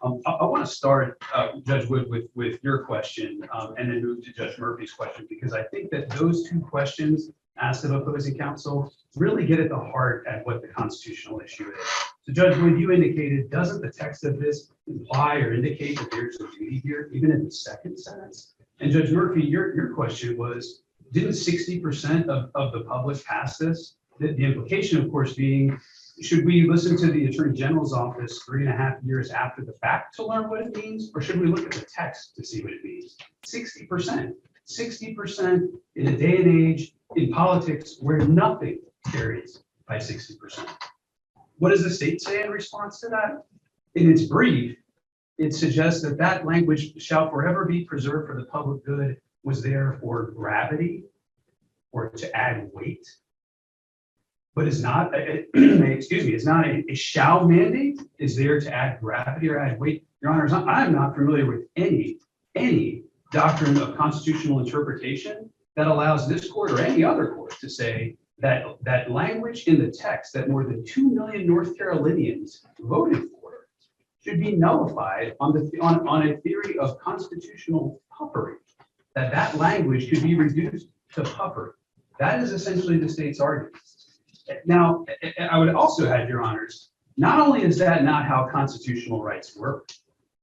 I want to start, Judge Wood, with your question and then move to Judge Murphy's question, because I think that those two questions asked of opposing counsel really get at the heart at what the constitutional issue is. So Judge Wood, you indicated, doesn't the text of this imply or indicate that there's a duty here, even in the second sentence? And Judge Murphy, your question was, didn't 60% of the public pass this? The implication, of course, being, should we listen to the Attorney General's office 3.5 years after the fact to learn what it means, or should we look at the text to see what it means? 60%. 60% in a day and age in politics where nothing carries by 60%. What does the state say in response to that? In its brief, it suggests that that language shall forever be preserved for the public good was there for gravity or to add weight, but is not, excuse me, is not a shall mandate, is there to add gravity or add weight. Your Honors, I'm not familiar with any doctrine of constitutional interpretation that allows this court or any other court to say that that language in the text that more than 2 million North Carolinians voted for should be nullified on a theory of constitutional puffery, that language could be reduced to puffery. That is essentially the state's argument. Now, I would also add, Your Honors, Not only is that not how constitutional rights work,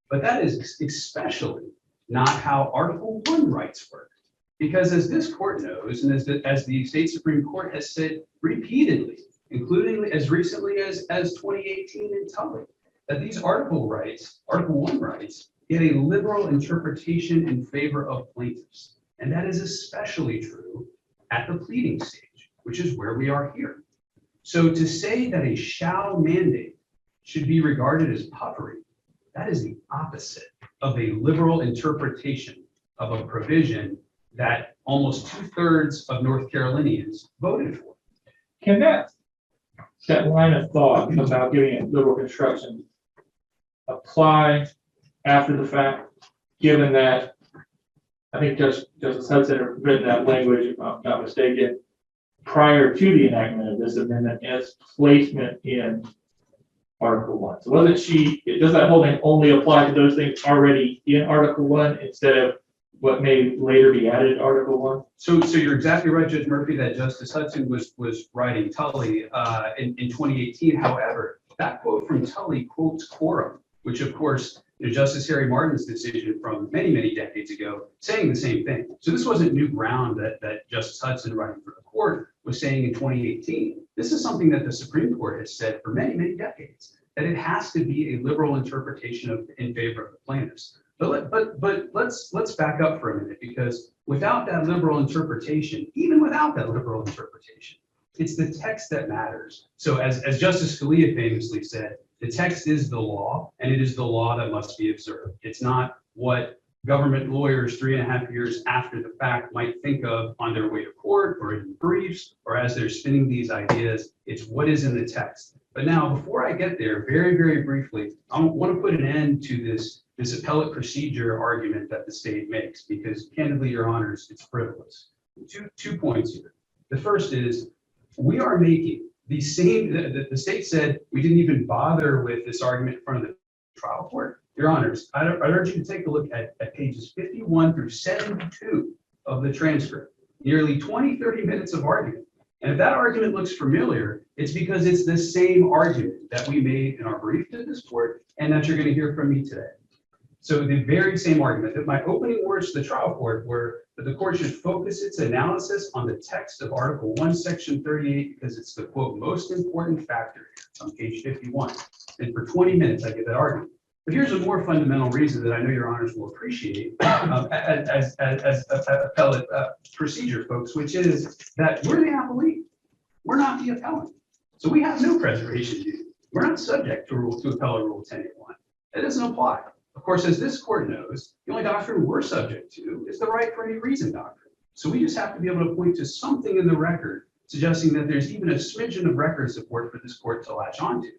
but that is especially not how Article 1 rights work. Because as this court knows, and as the state Supreme Court has said repeatedly, including as recently as 2018 in Tully, that these Article 1 rights, get a liberal interpretation in favor of plaintiffs. And that is especially true at the pleading stage, which is where we are here. So to say that a shall mandate should be regarded as puffery, that is the opposite of a liberal interpretation of a provision that almost 2/3 of North Carolinians voted for. Can that line of thought about giving it liberal construction apply after the fact, given that I think Justice Hudson had written that language, if I'm not mistaken, prior to the enactment of this amendment as placement in Article 1. So does that holding only apply to those things already in Article 1 instead of what may later be added to Article 1? So you're exactly right, Judge Murphy, that Justice Hudson was writing Tully in 2018. However, that quote from Tully quotes quorum, which of course, Justice Harry Martin's decision from many, many decades ago, saying the same thing. So this wasn't new ground that Justice Hudson, writing for the court, was saying in 2018. This is something that the Supreme Court has said for many, many decades, that it has to be a liberal interpretation in favor of the plaintiffs. But let's back up for a minute, because without that liberal interpretation, even without that liberal interpretation, it's the text that matters. So as Justice Scalia famously said, the text is the law, and it is the law that must be observed. It's not what government lawyers 3.5 years after the fact might think of on their way to court or in briefs or as they're spinning these ideas. It's what is in the text. But now, before I get there, very, very briefly, I want to put an end to this appellate procedure argument that the state makes, because candidly, Your Honors, it's frivolous. Two points here. The first is, we are making the same, the state said we didn't even bother with this argument in front of the trial court. Your Honors, I'd urge you to take a look at pages 51 through 72 of the transcript. Nearly 20-30 minutes of argument. And if that argument looks familiar, it's because it's the same argument that we made in our brief to this court and that you're going to hear from me today. So the very same argument, that my opening words to the trial court were that the court should focus its analysis on the text of Article 1, Section 38, because it's the, quote, most important factor here on page 51. And for 20 minutes, I give that argument. But here's a more fundamental reason that I know Your Honors will appreciate as appellate procedure, folks, which is that we're the appellee. We're not the appellant. So we have no preservation duty. We're not subject to appellate rule 10.1. It doesn't apply. Of course, as this court knows, the only doctrine we're subject to is the right for any reason doctrine. So we just have to be able to point to something in the record suggesting that there's even a smidgen of record support for this court to latch onto.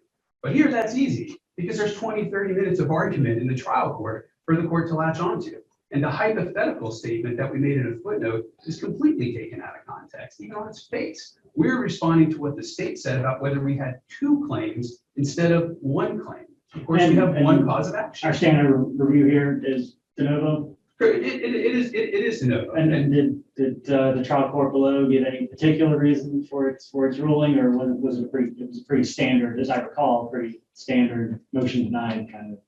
But here that's easy, because there's 20-30 minutes of argument in the trial court for the court to latch onto. And the hypothetical statement that we made in a footnote is completely taken out of context, even on its face. We're responding to what the state said about whether we had 2 claims instead of 1 claim. Of course, we have 1 cause of action. Our standard review here is de novo. It is de novo. And then did the trial court below give any particular reason for its ruling, or was it pretty standard, as I recall, pretty standard motion denied kind of?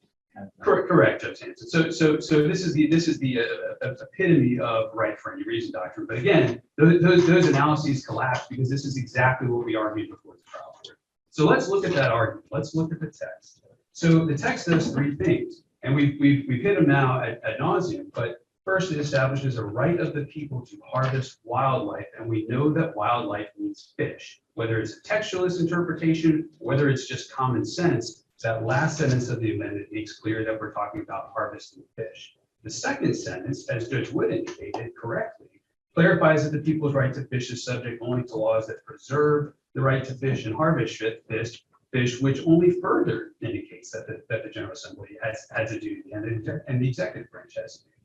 Correct, Judge Hanson. So this is the epitome of right for any reason doctrine. But again, those analyses collapse because this is exactly what we argued before the trial court. So let's look at that argument. Let's look at the text. So the text does 3 things, and we've hit them now ad nauseum. But first, it establishes a right of the people to harvest wildlife, and we know that wildlife means fish. Whether it's a textualist interpretation, whether it's just common sense, that last sentence of the amendment makes clear that we're talking about harvesting fish. The second sentence, as Judge Wood indicated correctly, clarifies that the people's right to fish is subject only to laws that preserve the right to fish and harvest fish, which only further indicates that the General Assembly has a duty and the executive branch has a duty.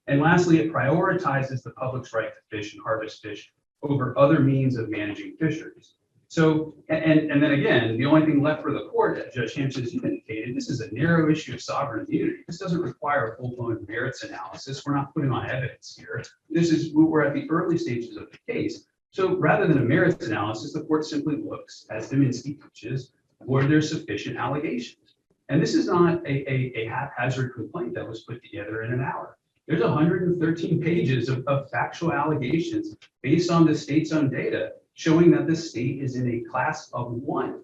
And lastly, it prioritizes the public's right to fish and harvest fish over other means of managing fisheries. So, and then again, the only thing left for the court, as Judge Hampton has indicated, this is a narrow issue of sovereign immunity. This doesn't require a full-blown merits analysis. We're not putting on evidence here. We're at the early stages of the case. So rather than a merits analysis, the court simply looks, as Dominski teaches, were there sufficient allegations? And this is not a haphazard complaint that was put together in an hour. There's 113 pages of factual allegations based on the state's own data showing that the state is in a class of one,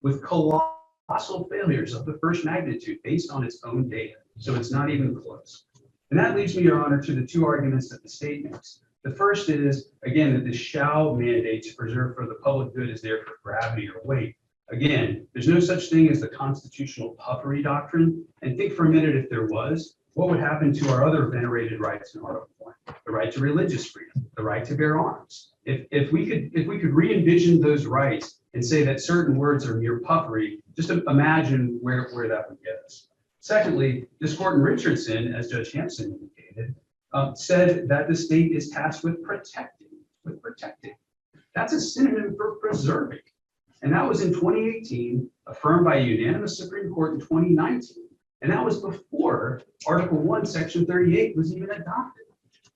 with colossal failures of the first magnitude based on its own data. So it's not even close. And that leads me, Your Honor, to the two arguments that the state makes. The first is, again, that the shall mandate to preserve for the public good is there for gravity or weight. Again, there's no such thing as the constitutional puffery doctrine. And think for a minute, if there was, what would happen to our other venerated rights in Article 1? The right to religious freedom, the right to bear arms. If we could re-envision those rights and say that certain words are mere puffery, just imagine where that would get us. Secondly, this court in Richardson, as Judge Hampson indicated, said that the state is tasked with protecting. That's a synonym for preserving. And that was in 2018, affirmed by a unanimous Supreme Court in 2019. And that was before Article 1, Section 38 was even adopted.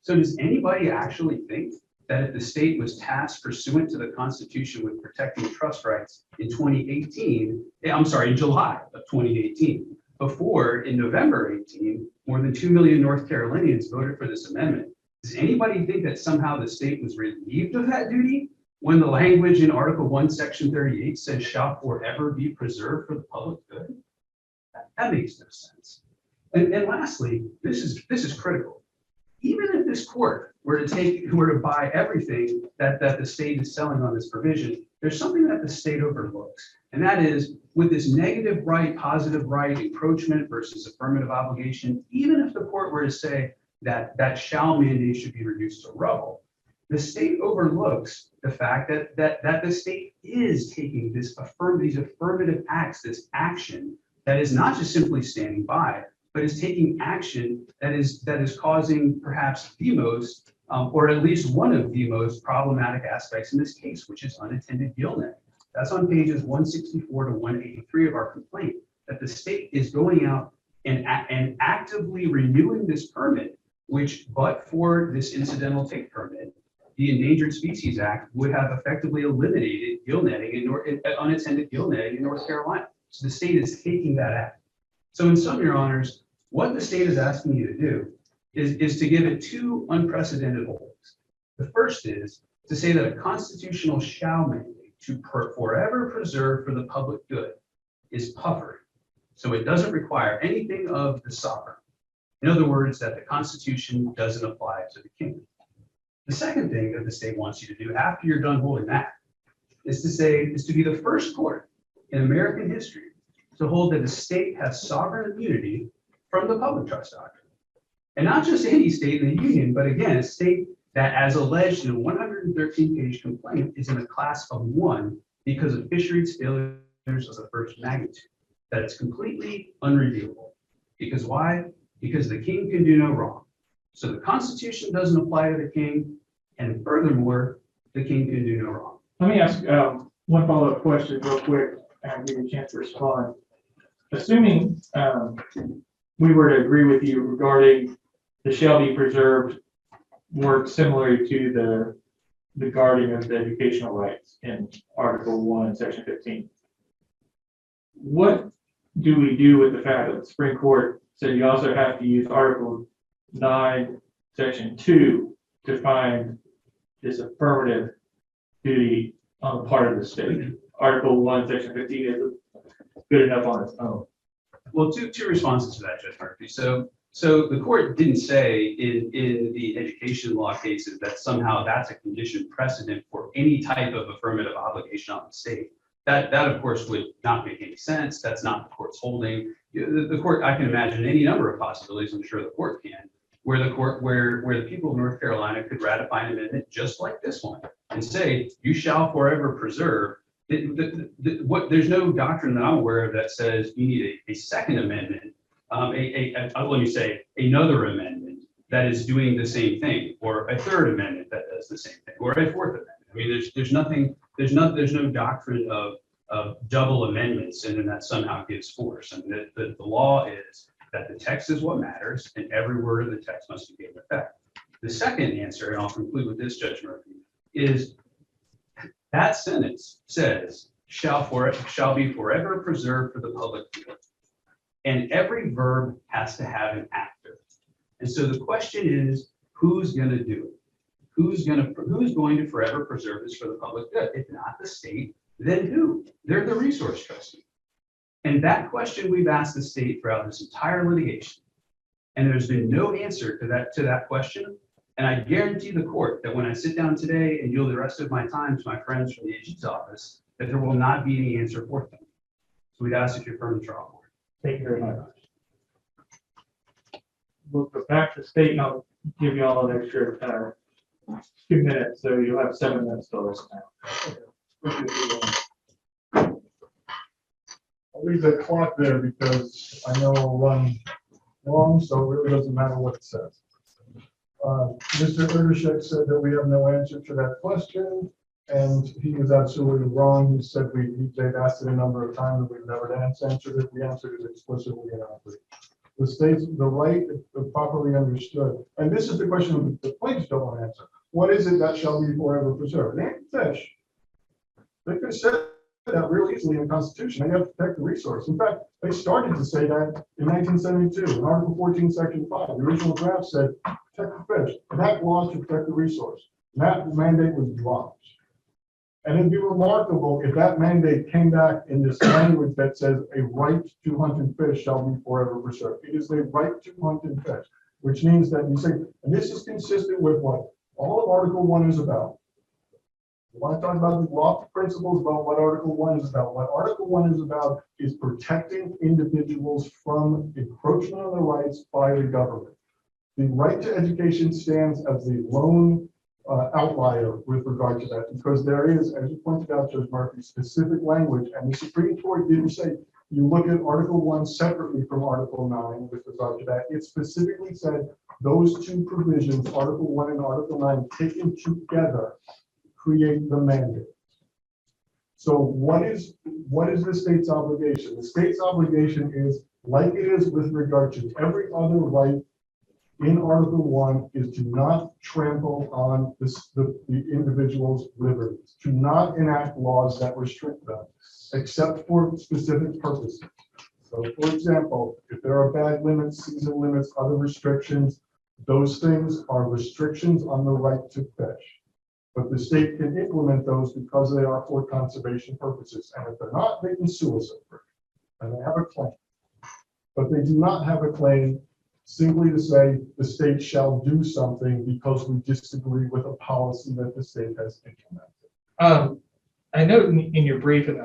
So does anybody actually think that if the state was tasked pursuant to the Constitution with protecting trust rights in in July of 2018, before in November 18, more than 2 million North Carolinians voted for this amendment, does anybody think that somehow the state was relieved of that duty when the language in Article 1, Section 38 says shall forever be preserved for the public good? That makes no sense. And lastly, this is critical. Even if this court were to buy everything that the state is selling on this provision, there's something that the state overlooks. And that is, with this negative right, positive right, encroachment versus affirmative obligation, even if the court were to say that shall mandate should be reduced to rubble, the state overlooks the fact that the state is taking these affirmative acts, this action that is not just simply standing by, but is taking action that is causing perhaps the most, or at least one of the most problematic aspects in this case, which is unattended gillnet. That's on pages 164 to 183 of our complaint, that the state is going out and actively renewing this permit, which, but for this incidental take permit, the Endangered Species Act would have effectively eliminated unattended gillnetting in North Carolina. So the state is taking that act. So in sum, Your Honors, what the state is asking you to do is to give it two unprecedented holdings. The first is to say that a constitutional shall mandate to forever preserve for the public good is puffery. So it doesn't require anything of the sovereign. In other words, that the Constitution doesn't apply to the king. The second thing that the state wants you to do after you're done holding that is to be the first court in American history to hold that the state has sovereign immunity from the public trust doctrine. And not just any state in the union, but again, a state that, as alleged in a 113-page complaint, is in a class of one because of fisheries failures of the first magnitude. That it's completely unreviewable. Because why? Because the king can do no wrong. So the Constitution doesn't apply to the king, and furthermore, the king can do no wrong. Let me ask one follow-up question real quick and give you a chance to respond. Assuming we were to agree with you regarding the shall be preserved work similar to the guarding of the educational rights in Article 1, Section 15, what do we do with the fact that the Supreme Court said you also have to use Article 9, Section 2 to find this affirmative duty on the part of the state? Article 1, Section 15 is good enough on its own. Well, two responses to that, Judge Murphy. So the court didn't say in the education law cases that somehow that's a condition precedent for any type of affirmative obligation on the state. That of course would not make any sense. That's not the court's holding. The court, I can imagine any number of possibilities, I'm sure the court can, where the people of North Carolina could ratify an amendment just like this one and say, you shall forever preserve. There's no doctrine that I'm aware of that says you need a second amendment, let me say another amendment that is doing the same thing, or a third amendment that does the same thing, or a fourth amendment. I mean, there's no doctrine of double amendments and then that somehow gives force. And the law is that the text is what matters and every word of the text must be given effect. The second answer, and I'll conclude with this, Judge Murphy, is that sentence says shall be forever preserved for the public good. And every verb has to have an actor. And so the question is, who's going to do it? Who's going to forever preserve this for the public good? If not the state, then who? They're the resource trustee. And that question we've asked the state throughout this entire litigation. And there's been no answer to that question. And I guarantee the court that when I sit down today and yield the rest of my time to my friends from the AG's office, that there will not be any answer forthcoming. So we'd ask that you affirm the trial court. Thank you very much. We'll go back to the state and I'll give you all an extra 2 minutes, so you'll have 7 minutes to listen now. I'll leave that clock there because I know I'll run long, so it really doesn't matter what it says. Mr. Erdősek said that we have no answer to that question, and he was absolutely wrong. He said they've asked it a number of times and we've never answered it. We answered it explicitly in our brief. The state's the right, if properly understood, and this is the question the plaintiffs don't want to answer. What is it that shall be forever preserved? It ain't fish. They could have said that real easily in the Constitution. They have to protect the resource. In fact, they started to say that in 1972, in Article 14, Section 5. The original draft said, protect the fish. And that law to protect the resource. And that mandate was dropped. And it'd be remarkable if that mandate came back in this language that says a right to hunt and fish shall be forever preserved. It is a right to hunt and fish, which means that you say, and this is consistent with what all of Article 1 is about. We want to talk about the lofty principles about what Article 1 is about. What Article 1 is about is protecting individuals from encroachment on their rights by the government. The right to education stands as the lone outlier with regard to that, because there is, as you pointed out, Judge Murphy, specific language, and the Supreme Court didn't say you look at Article 1 separately from Article 9 with regard to that. It specifically said those two provisions, Article 1 and Article 9, taken together, create the mandate. So what is the state's obligation? The state's obligation is, like it is with regard to every other right in Article 1, is to not trample on the individual's liberties, to not enact laws that restrict them, except for specific purposes. So, for example, if there are bag limits, season limits, other restrictions, those things are restrictions on the right to fish. But the state can implement those because they are for conservation purposes. And if they're not, they can sue us over it. And they have a claim. But they do not have a claim simply to say the state shall do something because we disagree with a policy that the state has implemented. I note in your brief, and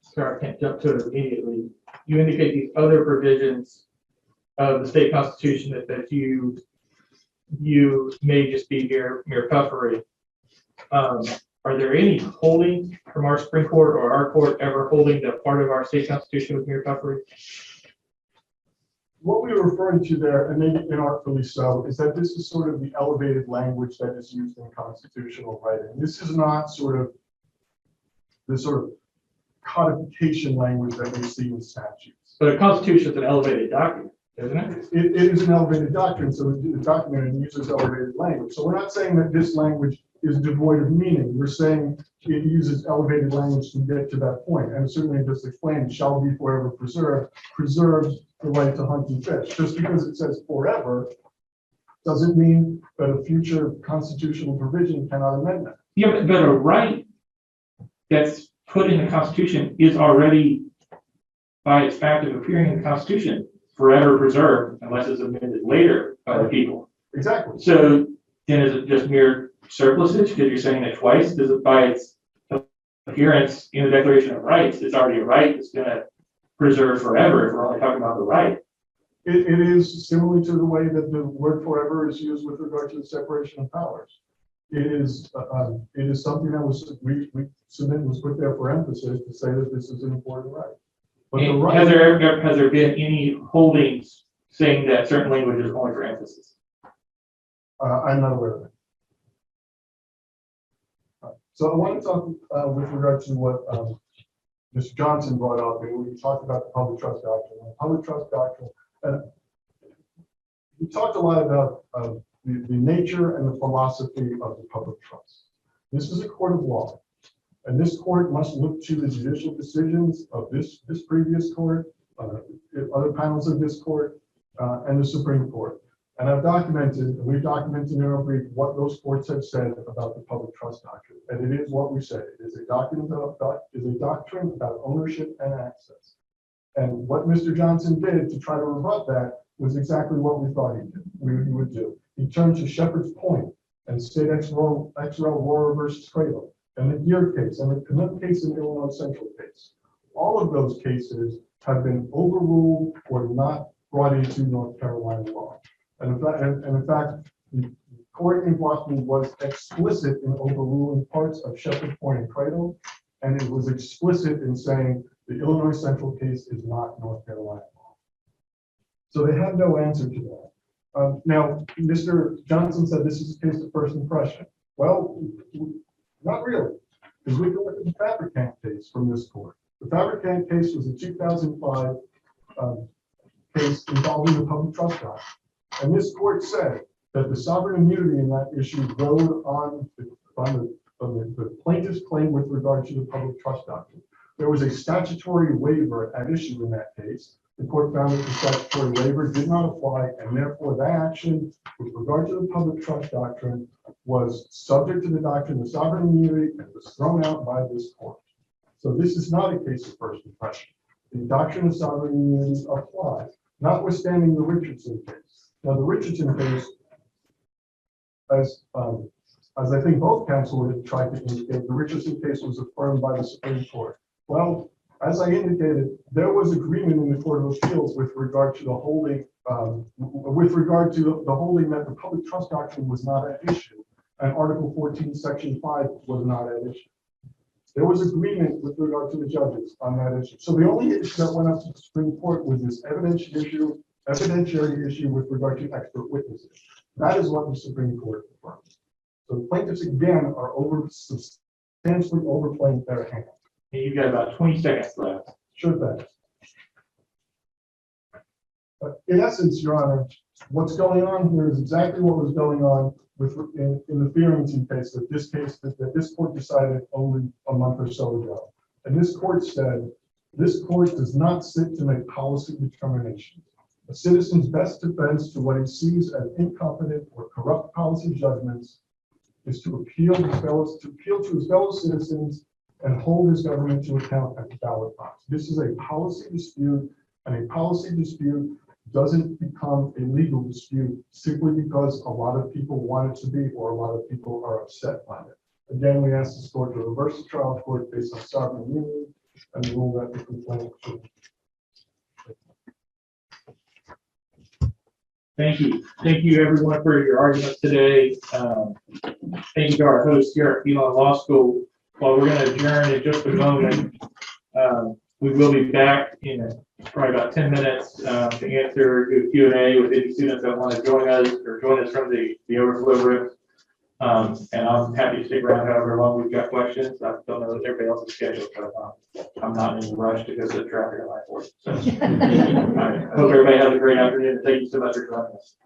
sorry, I can't jump to it immediately, you indicate these other provisions of the state constitution that you may just be mere puffery. Are there any holdings from our Supreme Court or our court ever holding that part of our state constitution was mere puffery? What we were referring to there, and maybe inartfully so, is that this is sort of the elevated language that is used in constitutional writing. This is not the sort of codification language that we see in statutes. But a constitution is an elevated document, isn't it? It is an elevated doctrine, so the document uses elevated language. So we're not saying that this language is devoid of meaning. We're saying it uses elevated language to get to that point. And certainly just explained, shall be forever preserved, preserves the right to hunt and fish. Just because it says forever doesn't mean that a future constitutional provision cannot amend that. Yeah, but a right that's put in the Constitution is already, by its fact of appearing in the Constitution, forever preserved unless it's amended later by the people. Exactly. So then is it just mere surplusage because you're saying it twice? Does it, by its appearance in the Declaration of Rights, it's already a right that's going to preserve forever if we're only talking about the right? It is similar to the way that the word forever is used with regard to the separation of powers. It is something that was put there for emphasis to say that this is an important right. But the right, has there been any holdings saying that certain language is only for emphasis? I'm not aware of it. So I want to talk with regard to what Mr. Johnson brought up, and we talked about the public trust doctrine. The public trust doctrine, we talked a lot about the nature and the philosophy of the public trust. This is a court of law. And this court must look to the judicial decisions of this previous court, other panels of this court, and the Supreme Court. And I've documented, and we've documented in our brief what those courts have said about the public trust doctrine. And it is what we said. It is a doctrine about ownership and access. And what Mr. Johnson did to try to rebut that was exactly what we thought he would do. He turned to Shepherd's Point and State XREL Rohrer versus Cradle, and the Gear case, and the Canuck case in Illinois Central case. All of those cases have been overruled or not brought into North Carolina law. And in fact, the court in Boston was explicit in overruling parts of Shepherd's Point and Cradle, and it was explicit in saying the Illinois Central case is not North Carolina law. So they have no answer to that. Now, Mr. Johnson said this is a case of first impression. Well, not really, because we can look at the Fabricant case from this court. The Fabricant case was a 2005 case involving the public trust doctrine. And this court said that the sovereign immunity in that issue rode on the plaintiff's claim with regard to the public trust doctrine. There was a statutory waiver at issue in that case. The court found that the statutory waiver did not apply, and therefore that action with regard to the public trust doctrine was subject to the doctrine of sovereign immunity and was thrown out by this court. So this is not a case of first impression. The doctrine of sovereign immunity applies, notwithstanding the Richardson case. Now, the Richardson case, as I think both counsel have tried to indicate, the Richardson case was affirmed by the Supreme Court. Well, as I indicated, there was agreement in the Court of Appeals with regard to the holding, the holding that the public trust doctrine was not at issue, and Article 14, Section 5 was not at issue. There was agreement with regard to the judges on that issue. So the only issue that went up to the Supreme Court was this evidentiary issue with regard to expert witnesses. That is what the Supreme Court confirmed. So the plaintiffs again are substantially overplaying their hand. You've got about 20 seconds left. Sure thing. In essence, Your Honor, what's going on here is exactly what was going on in the Fearington case, that this court decided only a month or so ago. And this court said, this court does not sit to make policy determinations. A citizen's best defense to what he sees as incompetent or corrupt policy judgments is to appeal to his fellow citizens and hold his government to account at the ballot box. This is a policy dispute, and a policy dispute doesn't become a legal dispute simply because a lot of people want it to be, or a lot of people are upset by it. Again, we ask this court to reverse the trial court based on sovereign immunity and rule that the complaint should. Thank you. Thank you, everyone, for your arguments today. Thank you to our host here at Elon Law School. While we're going to adjourn in just a moment, we will be back in probably about 10 minutes to answer the Q&A with any students that want to join us or join us from the overflow room. And I'm happy to stick around however long we've got questions. I don't know what everybody else's schedule, but I'm not in a rush to go to the traffic at I-40. So I hope everybody has a great afternoon. Thank you so much for joining us.